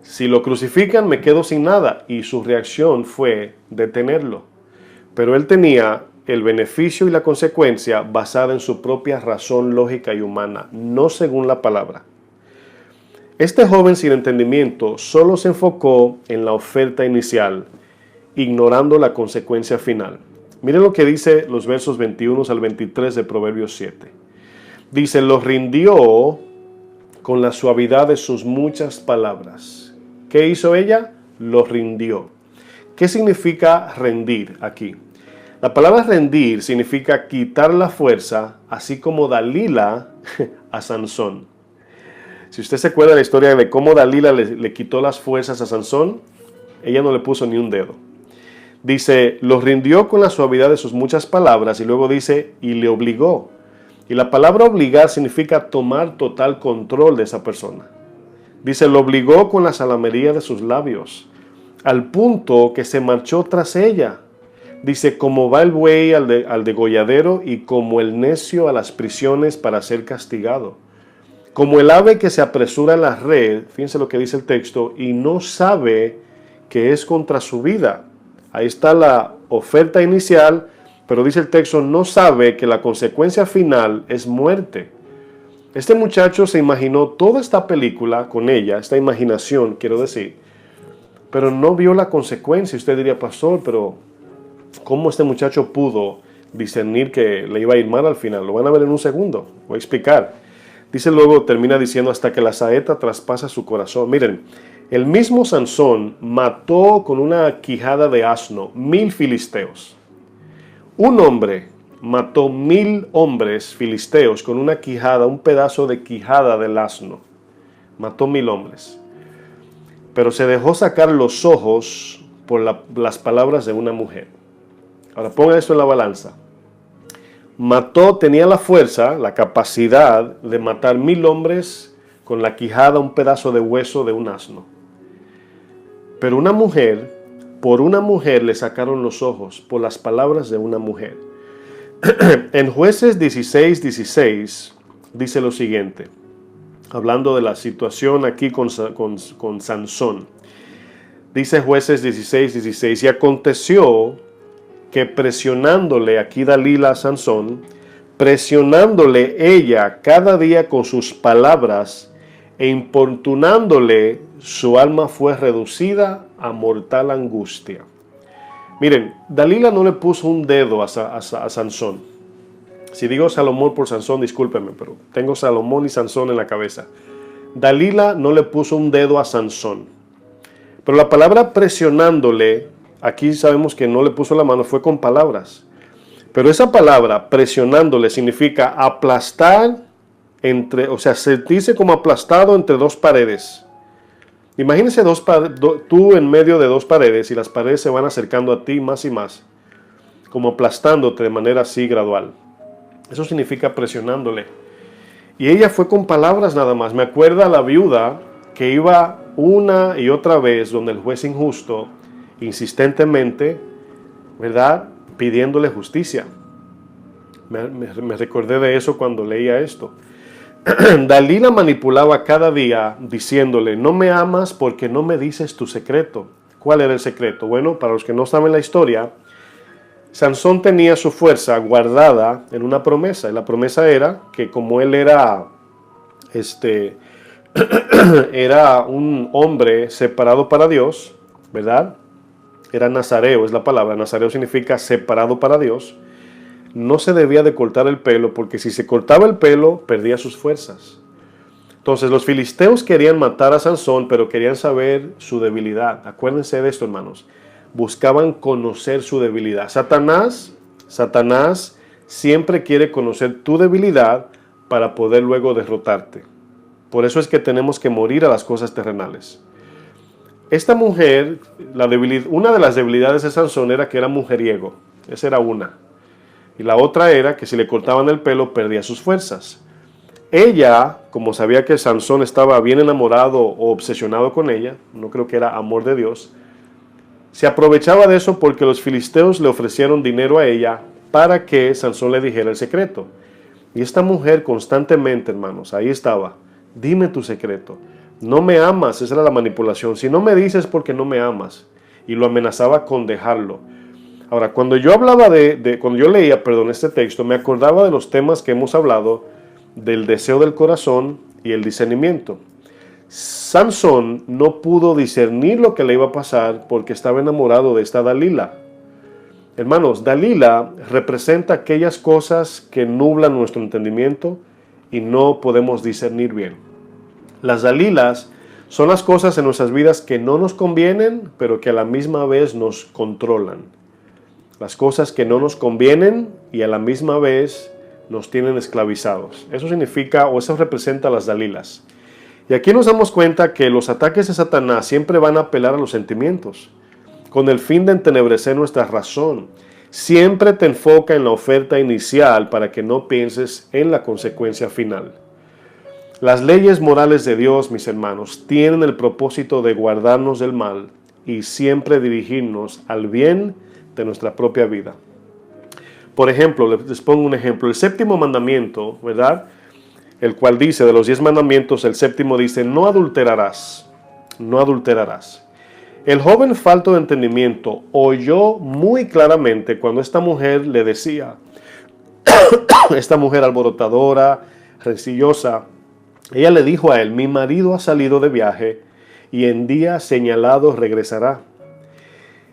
Si lo crucifican, me quedo sin nada. Y su reacción fue detenerlo. Pero él tenía el beneficio y la consecuencia basada en su propia razón lógica y humana, no según la palabra. Este joven sin entendimiento solo se enfocó en la oferta inicial, ignorando la consecuencia final. Miren lo que dice los versos 21 al 23 de Proverbios 7. Dice, lo rindió con la suavidad de sus muchas palabras. ¿Qué hizo ella? Lo rindió. ¿Qué significa rendir aquí? La palabra rendir significa quitar la fuerza, así como Dalila a Sansón. Si usted se acuerda de la historia de cómo Dalila le quitó las fuerzas a Sansón, ella no le puso ni un dedo. Dice, lo rindió con la suavidad de sus muchas palabras, y luego dice, y le obligó. Y la palabra obligar significa tomar total control de esa persona. Dice, lo obligó con la salamería de sus labios, al punto que se marchó tras ella. Dice, como va el buey al degolladero y como el necio a las prisiones para ser castigado. Como el ave que se apresura en la red, fíjense lo que dice el texto, y no sabe que es contra su vida. Ahí está la oferta inicial, pero dice el texto, no sabe que la consecuencia final es muerte. Este muchacho se imaginó toda esta película con ella, esta imaginación, quiero decir, pero no vio la consecuencia. Usted diría, pastor, pero ¿cómo este muchacho pudo discernir que le iba a ir mal al final? Lo van a ver en un segundo, voy a explicar. Dice luego, termina diciendo, hasta que la saeta traspasa su corazón. Miren, el mismo Sansón mató con una quijada de asno 1000 filisteos. Un hombre mató 1000 hombres filisteos con una quijada, un pedazo de quijada del asno. Mató 1000 hombres. Pero se dejó sacar los ojos por las palabras de una mujer. Ahora ponga esto en la balanza. Tenía la fuerza, la capacidad de matar 1000 hombres con la quijada, un pedazo de hueso de un asno. Pero por una mujer le sacaron los ojos, por las palabras de una mujer. En Jueces 16:16 dice lo siguiente, hablando de la situación aquí con Sansón. Dice Jueces 16:16, y aconteció que presionándole, aquí Dalila a Sansón, presionándole ella cada día con sus palabras e importunándole, su alma fue reducida a mortal angustia. Miren, Dalila no le puso un dedo a Sansón. Si digo Salomón por Sansón, discúlpenme, pero tengo Salomón y Sansón en la cabeza. Dalila no le puso un dedo a Sansón. Pero la palabra presionándole, aquí sabemos que no le puso la mano, fue con palabras. Pero esa palabra presionándole significa aplastar o sea, sentirse como aplastado entre dos paredes. Imagínense tú en medio de dos paredes y las paredes se van acercando a ti más y más, como aplastándote de manera así gradual. Eso significa presionándole. Y ella fue con palabras nada más. Me acuerda a la viuda que iba una y otra vez donde el juez injusto, insistentemente, ¿verdad?, pidiéndole justicia. Me recordé de eso cuando leía esto. Dalila manipulaba cada día diciéndole: no me amas porque no me dices tu secreto. ¿Cuál era el secreto? Bueno, para los que no saben la historia, Sansón tenía su fuerza guardada en una promesa. Y la promesa era que como él era era un hombre separado para Dios, ¿verdad? Era nazareo, es la palabra. Nazareo significa separado para Dios. No se debía de cortar el pelo, porque si se cortaba el pelo, perdía sus fuerzas. Entonces los filisteos querían matar a Sansón, pero querían saber su debilidad. Acuérdense de esto, hermanos. Buscaban conocer su debilidad. Satanás siempre quiere conocer tu debilidad para poder luego derrotarte. Por eso es que tenemos que morir a las cosas terrenales. Esta mujer, una de las debilidades de Sansón era que era mujeriego. Esa era una. Y la otra era que si le cortaban el pelo perdía sus fuerzas. Ella, como sabía que Sansón estaba bien enamorado o obsesionado con ella, no creo que era amor de Dios, se aprovechaba de eso porque los filisteos le ofrecieron dinero a ella para que Sansón le dijera el secreto. Y esta mujer constantemente, hermanos, ahí estaba: dime tu secreto. No me amas, esa era la manipulación. Si no me dices porque no me amas. Y lo amenazaba con dejarlo. Ahora, cuando yo leía este texto, me acordaba de los temas que hemos hablado, del deseo del corazón y el discernimiento. Sansón no pudo discernir lo que le iba a pasar porque estaba enamorado de esta Dalila. Hermanos, Dalila representa aquellas cosas que nublan nuestro entendimiento y no podemos discernir bien. Las Dalilas son las cosas en nuestras vidas que no nos convienen, pero que a la misma vez nos controlan. Las cosas que no nos convienen y a la misma vez nos tienen esclavizados. Eso significa, o eso representa a las Dalilas. Y aquí nos damos cuenta que los ataques de Satanás siempre van a apelar a los sentimientos, con el fin de entenebrecer nuestra razón. Siempre te enfoca en la oferta inicial para que no pienses en la consecuencia final. Las leyes morales de Dios, mis hermanos, tienen el propósito de guardarnos del mal y siempre dirigirnos al bien de nuestra propia vida. Por ejemplo, les pongo un ejemplo. El séptimo mandamiento, ¿verdad?, el cual dice, de los 10 mandamientos, el séptimo dice: no adulterarás, no adulterarás. El joven falto de entendimiento oyó muy claramente cuando esta mujer le decía, esta mujer alborotadora, rencillosa, ella le dijo a él: mi marido ha salido de viaje y en día señalado regresará.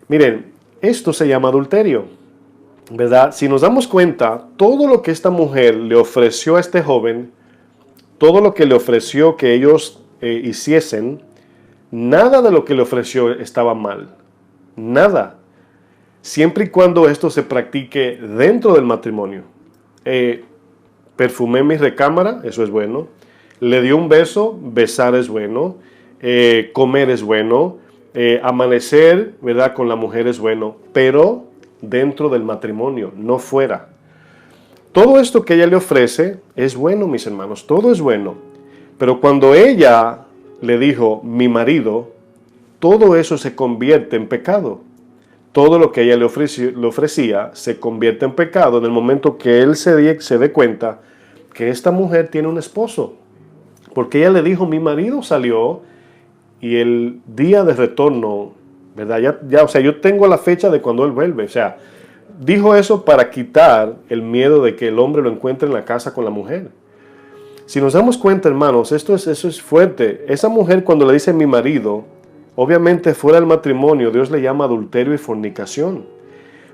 Miren, esto se llama adulterio, ¿verdad? Si nos damos cuenta, todo lo que esta mujer le ofreció a este joven, todo lo que le ofreció que ellos hiciesen, nada de lo que le ofreció estaba mal. Nada. Siempre y cuando esto se practique dentro del matrimonio. Perfumé mi recámara, eso es bueno. Le dio un beso, besar es bueno. Comer es bueno. Amanecer, ¿verdad?, con la mujer es bueno. Pero dentro del matrimonio, no fuera. Todo esto que ella le ofrece es bueno, mis hermanos, todo es bueno. Pero cuando ella le dijo mi marido, todo eso se convierte en pecado. Todo lo que ella le ofrecía se convierte en pecado en el momento que él se dé cuenta que esta mujer tiene un esposo. Porque ella le dijo, mi marido salió y el día de retorno, ¿verdad? O sea, yo tengo la fecha de cuando él vuelve. O sea, dijo eso para quitar el miedo de que el hombre lo encuentre en la casa con la mujer. Si nos damos cuenta, hermanos, eso es fuerte. Esa mujer, cuando le dice mi marido, obviamente fuera del matrimonio, Dios le llama adulterio y fornicación.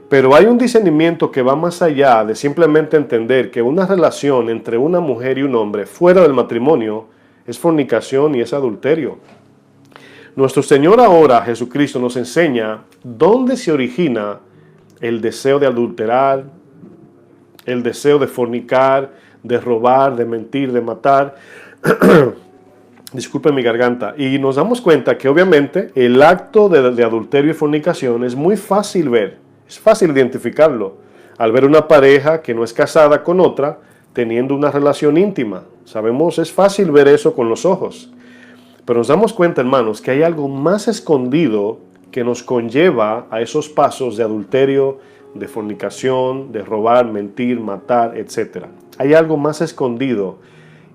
Pero hay un discernimiento que va más allá de simplemente entender que una relación entre una mujer y un hombre fuera del matrimonio es fornicación y es adulterio. Nuestro Señor ahora, Jesucristo, nos enseña dónde se origina el deseo de adulterar, el deseo de fornicar, de robar, de mentir, de matar. Disculpen mi garganta. Y nos damos cuenta que obviamente el acto de adulterio y fornicación es muy fácil ver, es fácil identificarlo. Al ver una pareja que no es casada con otra, teniendo una relación íntima. Sabemos, es fácil ver eso con los ojos. Pero nos damos cuenta, hermanos, que hay algo más escondido que nos conlleva a esos pasos de adulterio, de fornicación, de robar, mentir, matar, etc. Hay algo más escondido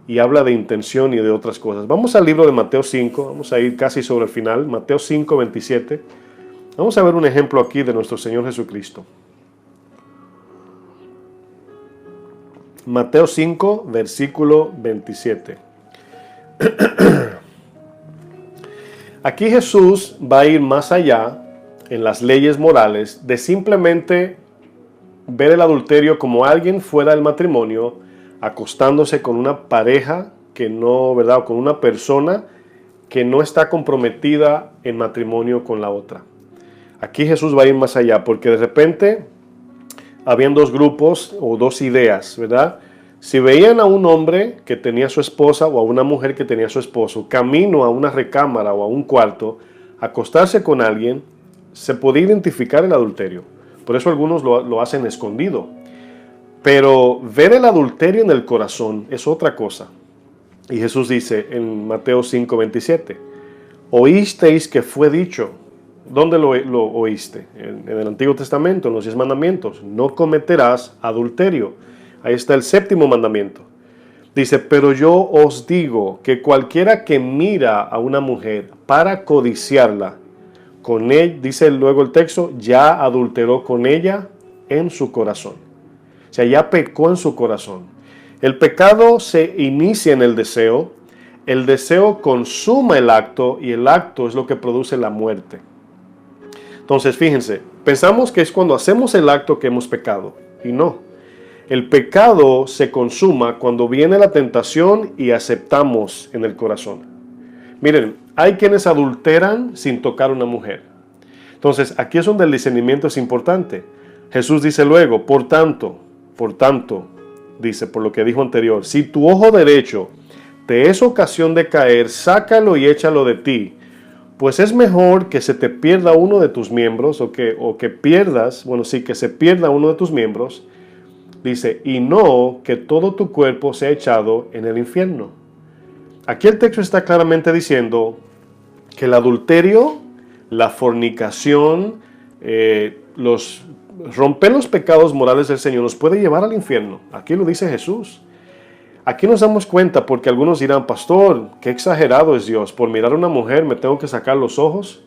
y habla de intención y de otras cosas. Vamos al libro de Mateo 5, vamos a ir casi sobre el final, Mateo 5, 27. Vamos a ver un ejemplo aquí de nuestro Señor Jesucristo. Mateo 5, versículo 27. Aquí Jesús va a ir más allá en las leyes morales de simplemente ver el adulterio como alguien fuera del matrimonio acostándose con una pareja que no, ¿verdad? O con una persona que no está comprometida en matrimonio con la otra. Aquí Jesús va a ir más allá porque de repente habían dos grupos o dos ideas, ¿verdad? Si veían a un hombre que tenía a su esposa o a una mujer que tenía a su esposo camino a una recámara o a un cuarto, acostarse con alguien, se podía identificar el adulterio. Por eso algunos lo hacen escondido. Pero ver el adulterio en el corazón es otra cosa. Y Jesús dice en Mateo 5:27, oísteis que fue dicho. ¿Dónde lo oíste? En el Antiguo Testamento, en los 10 mandamientos. No cometerás adulterio. Ahí está el 7º mandamiento. Dice, pero yo os digo que cualquiera que mira a una mujer para codiciarla, con él, dice luego el texto, ya adulteró con ella en su corazón. O sea, ya pecó en su corazón. El pecado se inicia en el deseo consuma el acto y el acto es lo que produce la muerte. Entonces, fíjense, pensamos que es cuando hacemos el acto que hemos pecado y no. El pecado se consuma cuando viene la tentación y aceptamos en el corazón. Miren, hay quienes adulteran sin tocar a una mujer. Entonces, aquí es donde el discernimiento es importante. Jesús dice luego, por tanto, dice, por lo que dijo anterior, si tu ojo derecho te es ocasión de caer, sácalo y échalo de ti, pues es mejor que se te pierda uno de tus miembros, que se pierda uno de tus miembros, dice, y no que todo tu cuerpo sea echado en el infierno. Aquí el texto está claramente diciendo que el adulterio, la fornicación, romper los pecados morales del Señor nos puede llevar al infierno. Aquí lo dice Jesús. Aquí nos damos cuenta porque algunos dirán, pastor, qué exagerado es Dios. Por mirar a una mujer me tengo que sacar los ojos.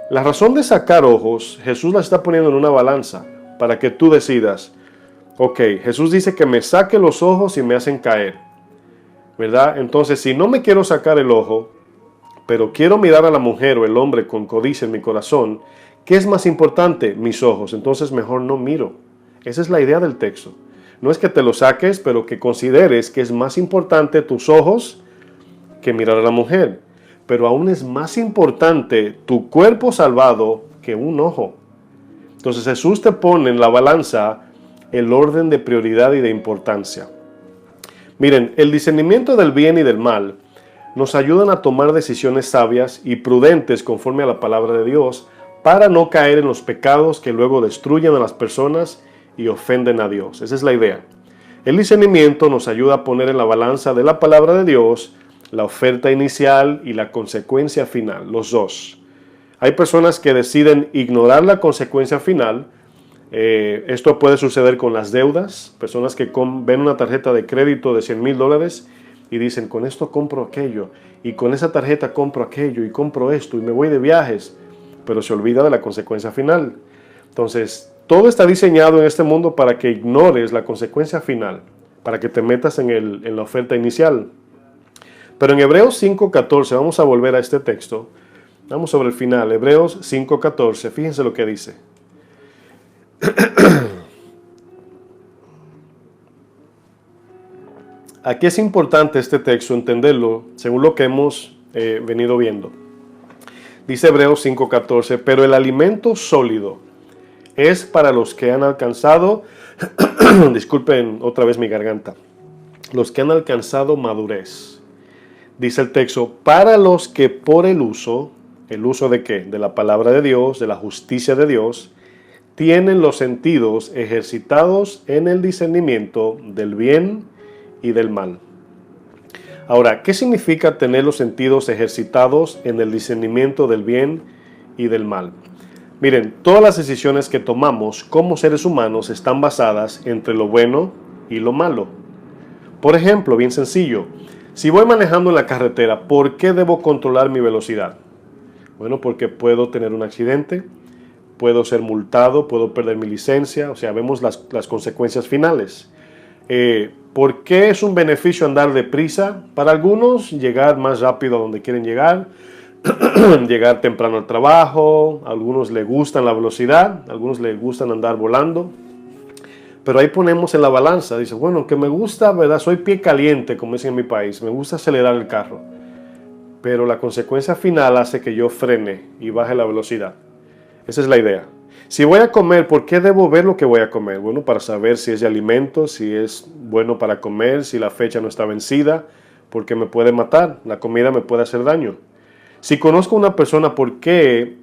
La razón de sacar ojos, Jesús la está poniendo en una balanza para que tú decidas. Ok, Jesús dice que me saque los ojos y me hacen caer, ¿verdad? Entonces, si no me quiero sacar el ojo, pero quiero mirar a la mujer o el hombre con codicia en mi corazón, ¿qué es más importante? Mis ojos. Entonces, mejor no miro. Esa es la idea del texto. No es que te lo saques, pero que consideres que es más importante tus ojos que mirar a la mujer. Pero aún es más importante tu cuerpo salvado que un ojo. Entonces, Jesús te pone en la balanza el orden de prioridad y de importancia. Miren, el discernimiento del bien y del mal nos ayudan a tomar decisiones sabias y prudentes conforme a la palabra de Dios para no caer en los pecados que luego destruyen a las personas y ofenden a Dios. Esa es la idea. El discernimiento nos ayuda a poner en la balanza de la palabra de Dios la oferta inicial y la consecuencia final, los dos. Hay personas que deciden ignorar la consecuencia final. Esto puede suceder con las deudas, personas que ven una tarjeta de crédito de $100,000 y dicen, con esto compro aquello, y con esa tarjeta compro aquello, y compro esto, y me voy de viajes, pero se olvida de la consecuencia final. Entonces, todo está diseñado en este mundo para que ignores la consecuencia final, para que te metas en la oferta inicial. Pero en Hebreos 5:14, vamos a volver a este texto, vamos sobre el final, Hebreos 5:14, fíjense lo que dice. Aquí es importante este texto entenderlo según lo que hemos venido viendo. Dice Hebreos 5:14, pero el alimento sólido es para los que han alcanzado, disculpen otra vez mi garganta, los que han alcanzado madurez. Dice el texto, para los que por ¿el uso de qué? De la palabra de Dios, de la justicia de Dios, tienen los sentidos ejercitados en el discernimiento del bien y del mal. Ahora, ¿qué significa tener los sentidos ejercitados en el discernimiento del bien y del mal? Miren, todas las decisiones que tomamos como seres humanos están basadas entre lo bueno y lo malo. Por ejemplo, bien sencillo, si voy manejando en la carretera, ¿por qué debo controlar mi velocidad? Bueno, porque puedo tener un accidente, puedo ser multado, puedo perder mi licencia, o sea, vemos las consecuencias finales. ¿Por qué es un beneficio andar deprisa? Para algunos, llegar más rápido a donde quieren llegar, llegar temprano al trabajo, a algunos les gustan la velocidad, a algunos les gustan andar volando. Pero ahí ponemos en la balanza, dice, bueno, que me gusta, ¿verdad? Soy pie caliente, como dicen en mi país, me gusta acelerar el carro. Pero la consecuencia final hace que yo frene y baje la velocidad. Esa es la idea. Si voy a comer, ¿por qué debo ver lo que voy a comer? Bueno, para saber si es de alimento, si es bueno para comer, si la fecha no está vencida, porque me puede matar, la comida me puede hacer daño. Si conozco a una persona, ¿por qué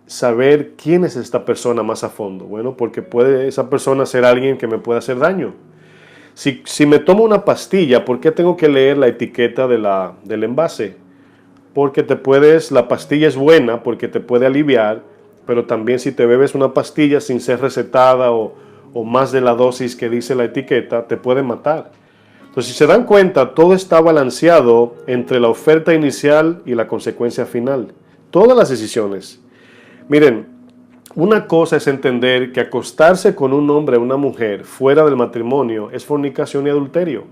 saber quién es esta persona más a fondo? Bueno, porque puede esa persona ser alguien que me pueda hacer daño. Si me tomo una pastilla, ¿por qué tengo que leer la etiqueta del envase? Porque la pastilla es buena porque te puede aliviar, pero también si te bebes una pastilla sin ser recetada o más de la dosis que dice la etiqueta, te puede matar. Entonces, si se dan cuenta, todo está balanceado entre la oferta inicial y la consecuencia final. Todas las decisiones. Miren, una cosa es entender que acostarse con un hombre o una mujer fuera del matrimonio es fornicación y adulterio.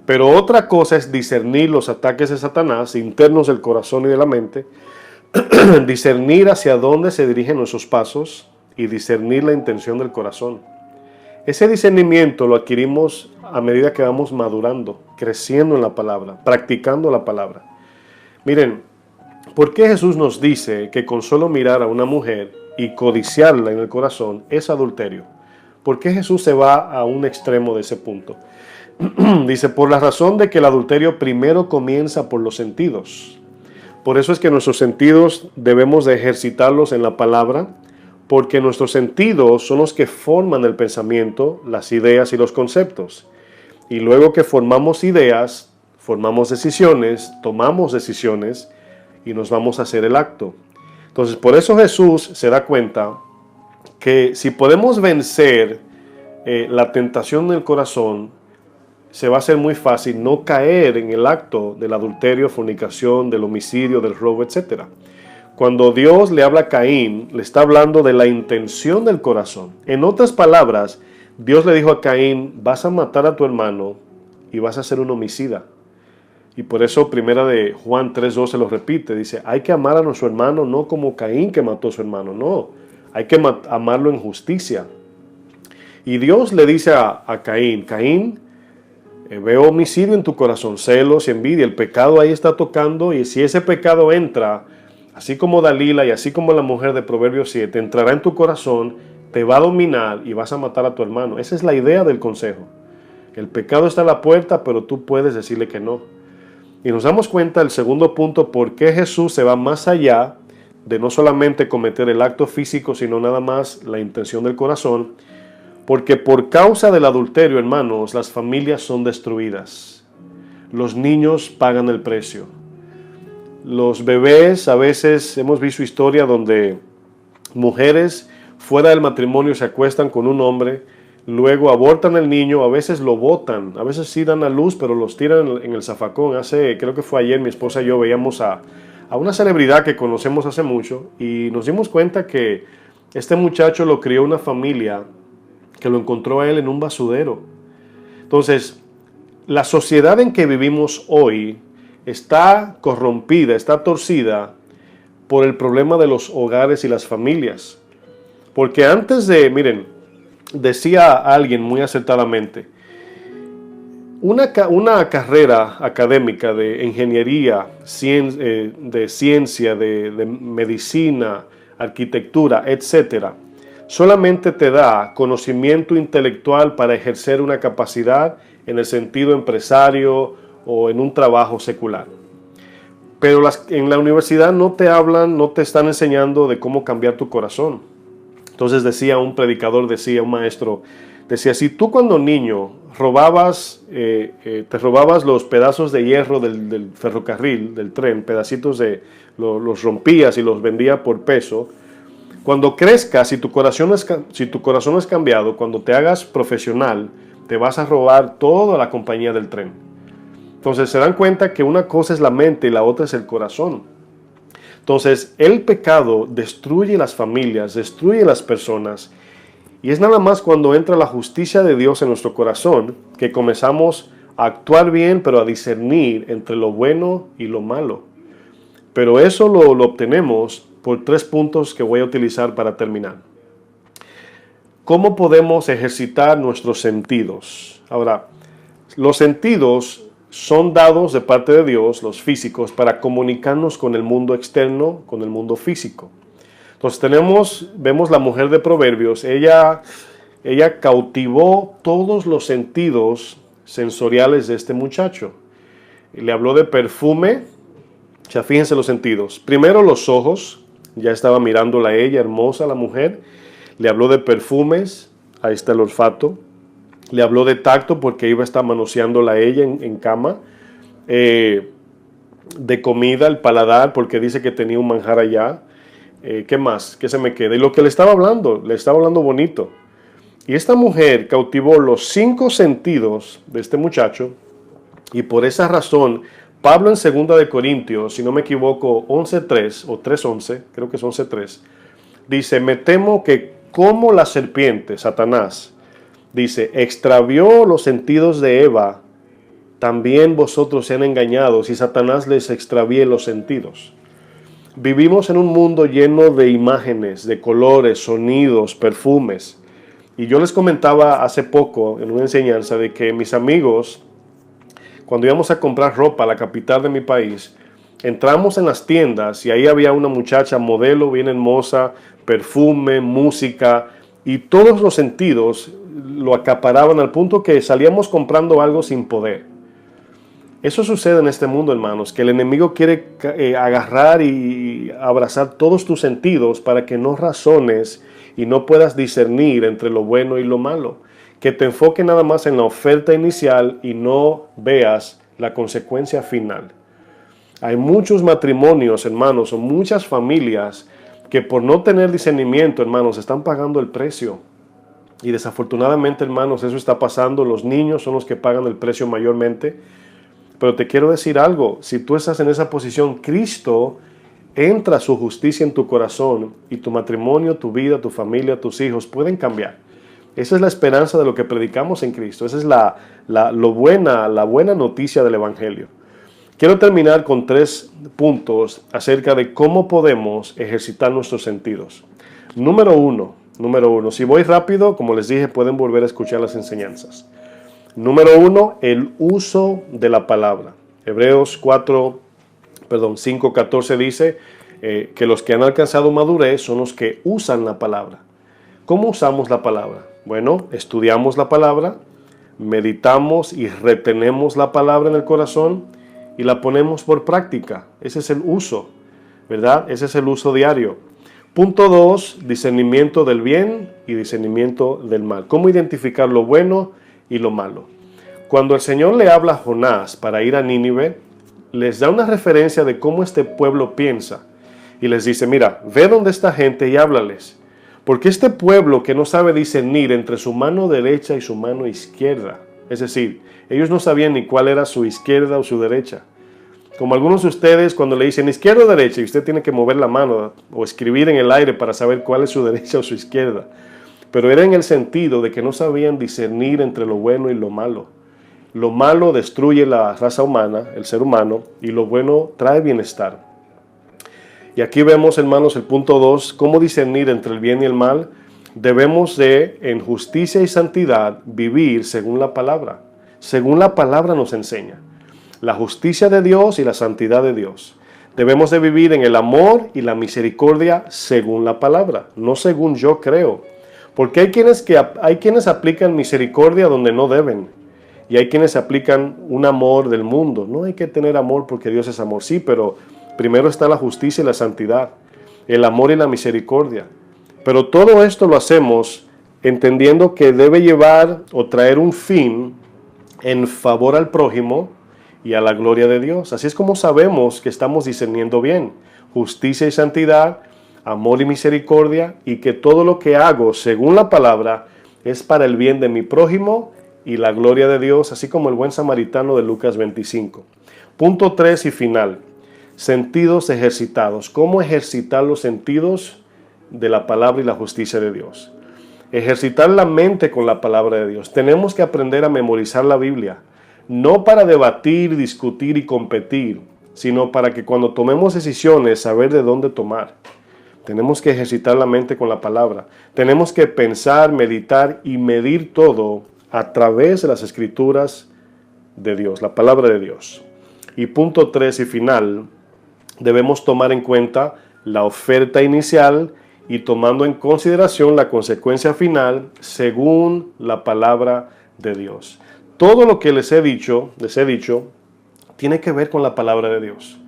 Pero otra cosa es discernir los ataques de Satanás internos del corazón y de la mente, discernir hacia dónde se dirigen nuestros pasos y discernir la intención del corazón. Ese discernimiento lo adquirimos a medida que vamos madurando, creciendo en la palabra, practicando la palabra. Miren, ¿por qué Jesús nos dice que con solo mirar a una mujer y codiciarla en el corazón es adulterio? ¿Por qué Jesús se va a un extremo de ese punto? Dice, por la razón de que el adulterio primero comienza por los sentidos. Por eso es que nuestros sentidos debemos de ejercitarlos en la palabra, porque nuestros sentidos son los que forman el pensamiento, las ideas y los conceptos. Y luego que formamos ideas, formamos decisiones, tomamos decisiones y nos vamos a hacer el acto. Entonces, por eso Jesús se da cuenta que si podemos vencer la tentación del corazón, se va a hacer muy fácil no caer en el acto del adulterio, fornicación, del homicidio, del robo, etc. Cuando Dios le habla a Caín, le está hablando de la intención del corazón. En otras palabras, Dios le dijo a Caín, vas a matar a tu hermano y vas a ser un homicida. Y por eso primera de Juan 3:12 lo repite, dice, hay que amar a nuestro hermano no como Caín que mató a su hermano, no, hay que amarlo en justicia. Y Dios le dice a Caín, Caín, veo homicidio en tu corazón, celos y envidia, el pecado ahí está tocando y si ese pecado entra, así como Dalila y así como la mujer de Proverbios 7, entrará en tu corazón, te va a dominar y vas a matar a tu hermano. Esa es la idea del consejo. El pecado está a la puerta, pero tú puedes decirle que no. Y nos damos cuenta, el segundo punto, por qué Jesús se va más allá de no solamente cometer el acto físico, sino nada más la intención del corazón. Porque por causa del adulterio, hermanos, las familias son destruidas. Los niños pagan el precio. Los bebés, a veces hemos visto historia donde mujeres fuera del matrimonio se acuestan con un hombre, luego abortan el niño, a veces lo botan, a veces sí dan a luz, pero los tiran en el zafacón. Creo que fue ayer, mi esposa y yo veíamos a una celebridad que conocemos hace mucho y nos dimos cuenta que este muchacho lo crió una familia que lo encontró a él en un basurero. Entonces, la sociedad en que vivimos hoy está corrompida, está torcida por el problema de los hogares y las familias. Porque miren, decía alguien muy acertadamente, una carrera académica de ingeniería, de ciencia, de medicina, arquitectura, etcétera, solamente te da conocimiento intelectual para ejercer una capacidad en el sentido empresario o en un trabajo secular. Pero en la universidad no te hablan, no te están enseñando de cómo cambiar tu corazón. Entonces decía un predicador, decía un maestro, decía, si tú cuando niño te robabas los pedazos de hierro del ferrocarril, del tren, pedacitos los rompías y los vendías por peso, cuando crezcas, si tu corazón es cambiado, cuando te hagas profesional, te vas a robar toda la compañía del tren. Entonces se dan cuenta que una cosa es la mente y la otra es el corazón. Entonces el pecado destruye las familias, destruye las personas. Y es nada más cuando entra la justicia de Dios en nuestro corazón que comenzamos a actuar bien, pero a discernir entre lo bueno y lo malo. Pero eso lo obtenemos por 3 puntos que voy a utilizar para terminar. ¿Cómo podemos ejercitar nuestros sentidos? Ahora, los sentidos son dados de parte de Dios, los físicos, para comunicarnos con el mundo externo, con el mundo físico. Entonces vemos la mujer de Proverbios, ella cautivó todos los sentidos sensoriales de este muchacho. Le habló de perfume, ya fíjense los sentidos. Primero los ojos, ya estaba mirándola a ella, hermosa la mujer. Le habló de perfumes, ahí está el olfato. Le habló de tacto porque iba a estar manoseándola a ella en cama. De comida, el paladar, porque dice que tenía un manjar allá. ¿Qué más? ¿Qué se me queda? Y lo que le estaba hablando bonito. Y esta mujer cautivó los 5 sentidos de este muchacho, y por esa razón, Pablo en 2 de Corintios, si no me equivoco, 11.3 o 3.11, creo que es 11.3, dice, me temo que como la serpiente, Satanás, dice, extravió los sentidos de Eva, también vosotros sean engañados y Satanás les extravíe los sentidos. Vivimos en un mundo lleno de imágenes, de colores, sonidos, perfumes. Y yo les comentaba hace poco en una enseñanza de que mis amigos, cuando íbamos a comprar ropa a la capital de mi país, entramos en las tiendas y ahí había una muchacha modelo bien hermosa, perfume, música, y todos los sentidos lo acaparaban al punto que salíamos comprando algo sin poder. Eso sucede en este mundo, hermanos, que el enemigo quiere agarrar y abrazar todos tus sentidos para que no razones y no puedas discernir entre lo bueno y lo malo. Que te enfoque nada más en la oferta inicial y no veas la consecuencia final. Hay muchos matrimonios, hermanos, o muchas familias que por no tener discernimiento, hermanos, están pagando el precio. Y desafortunadamente, hermanos, eso está pasando. Los niños son los que pagan el precio mayormente. Pero te quiero decir algo, si tú estás en esa posición, Cristo entra su justicia en tu corazón y tu matrimonio, tu vida, tu familia, tus hijos pueden cambiar. Esa es la esperanza de lo que predicamos en Cristo. Esa es la buena noticia del Evangelio. Quiero terminar con 3 puntos acerca de cómo podemos ejercitar nuestros sentidos. Número uno, si voy rápido, como les dije, pueden volver a escuchar las enseñanzas. Número 1, el uso de la palabra. Hebreos 5:14 dice que los que han alcanzado madurez son los que usan la palabra. ¿Cómo usamos la palabra? Bueno, estudiamos la palabra, meditamos y retenemos la palabra en el corazón y la ponemos por práctica. Ese es el uso, ¿verdad? Ese es el uso diario. Punto 2, discernimiento del bien y discernimiento del mal. ¿Cómo identificar lo bueno y lo malo? Cuando el Señor le habla a Jonás para ir a Nínive, les da una referencia de cómo este pueblo piensa y les dice, mira, ve donde esta gente y háblales, porque este pueblo que no sabe discernir entre su mano derecha y su mano izquierda, es decir, ellos no sabían ni cuál era su izquierda o su derecha. Como algunos de ustedes cuando le dicen izquierda o derecha y usted tiene que mover la mano o escribir en el aire para saber cuál es su derecha o su izquierda, pero era en el sentido de que no sabían discernir entre lo bueno y lo malo. Lo malo destruye la raza humana, el ser humano, y lo bueno trae bienestar. Y aquí vemos, hermanos, el punto 2, cómo discernir entre el bien y el mal. debemos de, en justicia y santidad, vivir según la palabra. Según la palabra nos enseña. La justicia de Dios y la santidad de Dios. Debemos de vivir en el amor y la misericordia según la palabra, no según yo creo. Porque hay quienes aplican misericordia donde no deben. Y hay quienes aplican un amor del mundo. No hay que tener amor porque Dios es amor. Sí, pero primero está la justicia y la santidad. El amor y la misericordia. Pero todo esto lo hacemos entendiendo que debe llevar o traer un fin en favor al prójimo y a la gloria de Dios. Así es como sabemos que estamos discerniendo bien. Justicia y santidad, amor y misericordia, y que todo lo que hago según la palabra es para el bien de mi prójimo y la gloria de Dios, así como el buen samaritano de Lucas 25. Punto 3 y final. Sentidos ejercitados. ¿Cómo ejercitar los sentidos de la palabra y la justicia de Dios? Ejercitar la mente con la palabra de Dios. Tenemos que aprender a memorizar la Biblia. No para debatir, discutir y competir, sino para que cuando tomemos decisiones, saber de dónde tomar. Tenemos que ejercitar la mente con la palabra. Tenemos que pensar, meditar y medir todo a través de las escrituras de Dios, la palabra de Dios. Y punto 3 y final, debemos tomar en cuenta la oferta inicial y tomando en consideración la consecuencia final según la palabra de Dios. Todo lo que les he dicho, tiene que ver con la palabra de Dios.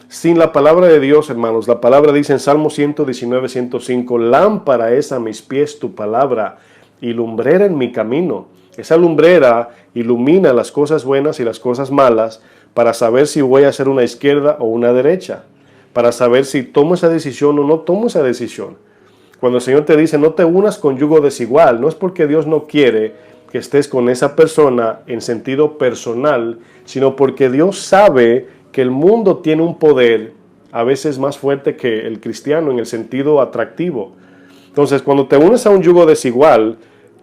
Sin la palabra de Dios, hermanos, la palabra dice en Salmo 119, 105, lámpara es a mis pies tu palabra y lumbrera en mi camino. Esa lumbrera ilumina las cosas buenas y las cosas malas para saber si voy a hacer una izquierda o una derecha, para saber si tomo esa decisión o no tomo esa decisión. Cuando el Señor te dice no te unas con yugo desigual, no es porque Dios no quiere que estés con esa persona en sentido personal, sino porque Dios sabe que el mundo tiene un poder a veces más fuerte que el cristiano en el sentido atractivo. Entonces, cuando te unes a un yugo desigual,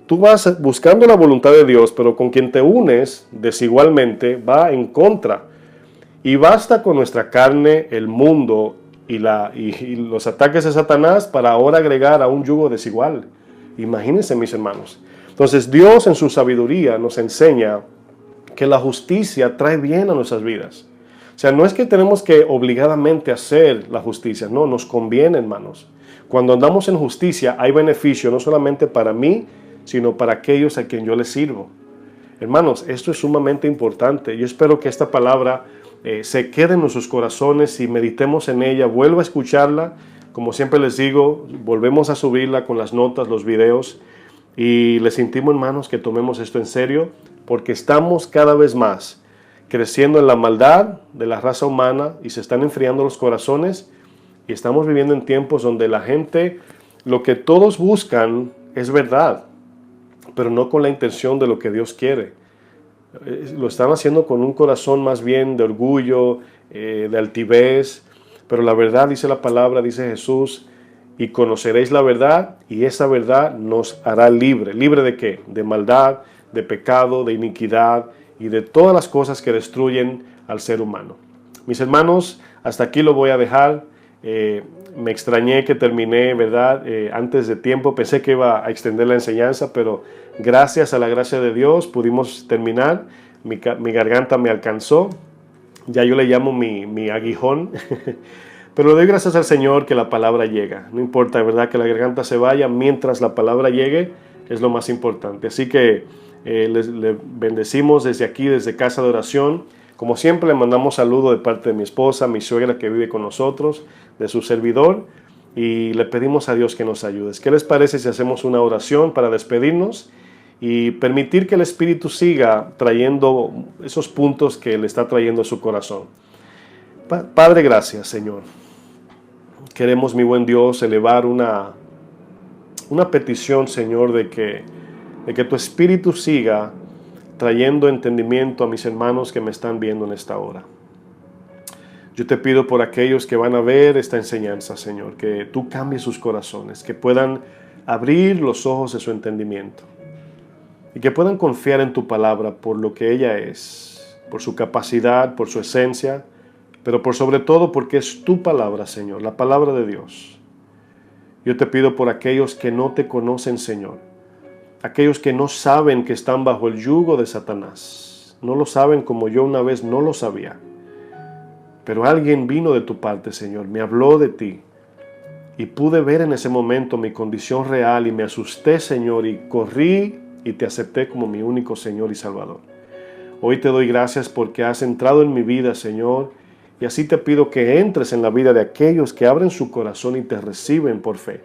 tú vas buscando la voluntad de Dios, pero con quien te unes desigualmente va en contra. Y basta con nuestra carne, el mundo y los ataques de Satanás para ahora agregar a un yugo desigual. Imagínense, mis hermanos. Entonces Dios en su sabiduría nos enseña que la justicia trae bien a nuestras vidas. O sea, no es que tenemos que obligadamente hacer la justicia, no, nos conviene, hermanos. Cuando andamos en justicia hay beneficio no solamente para mí, sino para aquellos a quien yo les sirvo. Hermanos, esto es sumamente importante. Yo espero que esta palabra se quede en nuestros corazones y meditemos en ella. Vuelvo a escucharla. Como siempre les digo, volvemos a subirla con las notas, los videos. Y les intimo, hermanos, que tomemos esto en serio, porque estamos cada vez más creciendo en la maldad de la raza humana y se están enfriando los corazones y estamos viviendo en tiempos donde la gente, lo que todos buscan es verdad, pero no con la intención de lo que Dios quiere. Lo están haciendo con un corazón más bien de orgullo, de altivez, pero la verdad, dice la palabra, dice Jesús, y conoceréis la verdad, y esa verdad nos hará libre. ¿Libre de qué? De maldad, de pecado, de iniquidad y de todas las cosas que destruyen al ser humano. Mis hermanos, hasta aquí lo voy a dejar. Me extrañé que terminé, ¿verdad? Antes de tiempo. Pensé que iba a extender la enseñanza, pero gracias a la gracia de Dios pudimos terminar. Mi garganta me alcanzó. Ya yo le llamo mi aguijón. Pero le doy gracias al Señor que la palabra llega. No importa, ¿verdad?, que la garganta se vaya, mientras la palabra llegue, es lo más importante. Así que le bendecimos desde aquí, desde Casa de Oración. Como siempre, le mandamos saludo de parte de mi esposa, mi suegra que vive con nosotros, de su servidor, y le pedimos a Dios que nos ayude. ¿Qué les parece si hacemos una oración para despedirnos y permitir que el Espíritu siga trayendo esos puntos que le está trayendo a su corazón? Padre, gracias, Señor. Queremos, mi buen Dios, elevar una petición, Señor, de que tu Espíritu siga trayendo entendimiento a mis hermanos que me están viendo en esta hora. Yo te pido por aquellos que van a ver esta enseñanza, Señor, que tú cambies sus corazones, que puedan abrir los ojos de su entendimiento y que puedan confiar en tu palabra por lo que ella es, por su capacidad, por su esencia, pero por sobre todo porque es tu palabra, Señor, la palabra de Dios. Yo te pido por aquellos que no te conocen, Señor. Aquellos que no saben que están bajo el yugo de Satanás. No lo saben como yo una vez no lo sabía. Pero alguien vino de tu parte, Señor, me habló de ti. Y pude ver en ese momento mi condición real y me asusté, Señor, y corrí y te acepté como mi único Señor y Salvador. Hoy te doy gracias porque has entrado en mi vida, Señor, y así te pido que entres en la vida de aquellos que abren su corazón y te reciben por fe.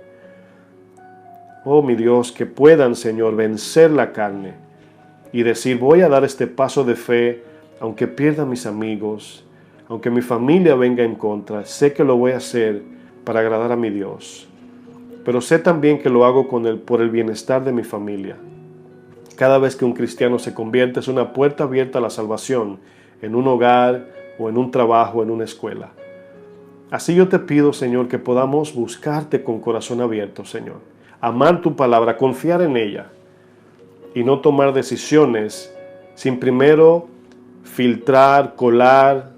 Oh, mi Dios, que puedan, Señor, vencer la carne y decir, voy a dar este paso de fe, aunque pierda mis amigos, aunque mi familia venga en contra, sé que lo voy a hacer para agradar a mi Dios. Pero sé también que lo hago por el bienestar de mi familia. Cada vez que un cristiano se convierte es una puerta abierta a la salvación en un hogar o en un trabajo, en una escuela. Así yo te pido, Señor, que podamos buscarte con corazón abierto, Señor. Amar tu palabra, confiar en ella y no tomar decisiones sin primero filtrar, colar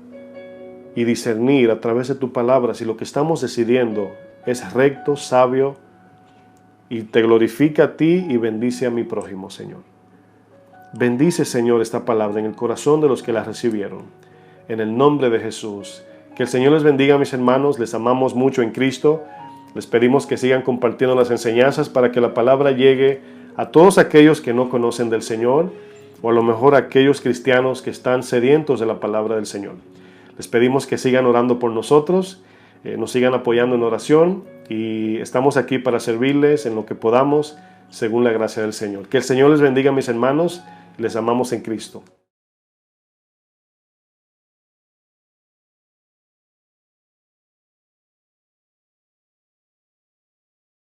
y discernir a través de tu palabra si lo que estamos decidiendo es recto, sabio y te glorifica a ti y bendice a mi prójimo, Señor. Bendice, Señor, esta palabra en el corazón de los que la recibieron. En el nombre de Jesús. Que el Señor les bendiga, mis hermanos. Les amamos mucho en Cristo. Les pedimos que sigan compartiendo las enseñanzas para que la palabra llegue a todos aquellos que no conocen del Señor o a lo mejor a aquellos cristianos que están sedientos de la palabra del Señor. Les pedimos que sigan orando por nosotros, nos sigan apoyando en oración y estamos aquí para servirles en lo que podamos según la gracia del Señor. Que el Señor les bendiga, mis hermanos. Les amamos en Cristo.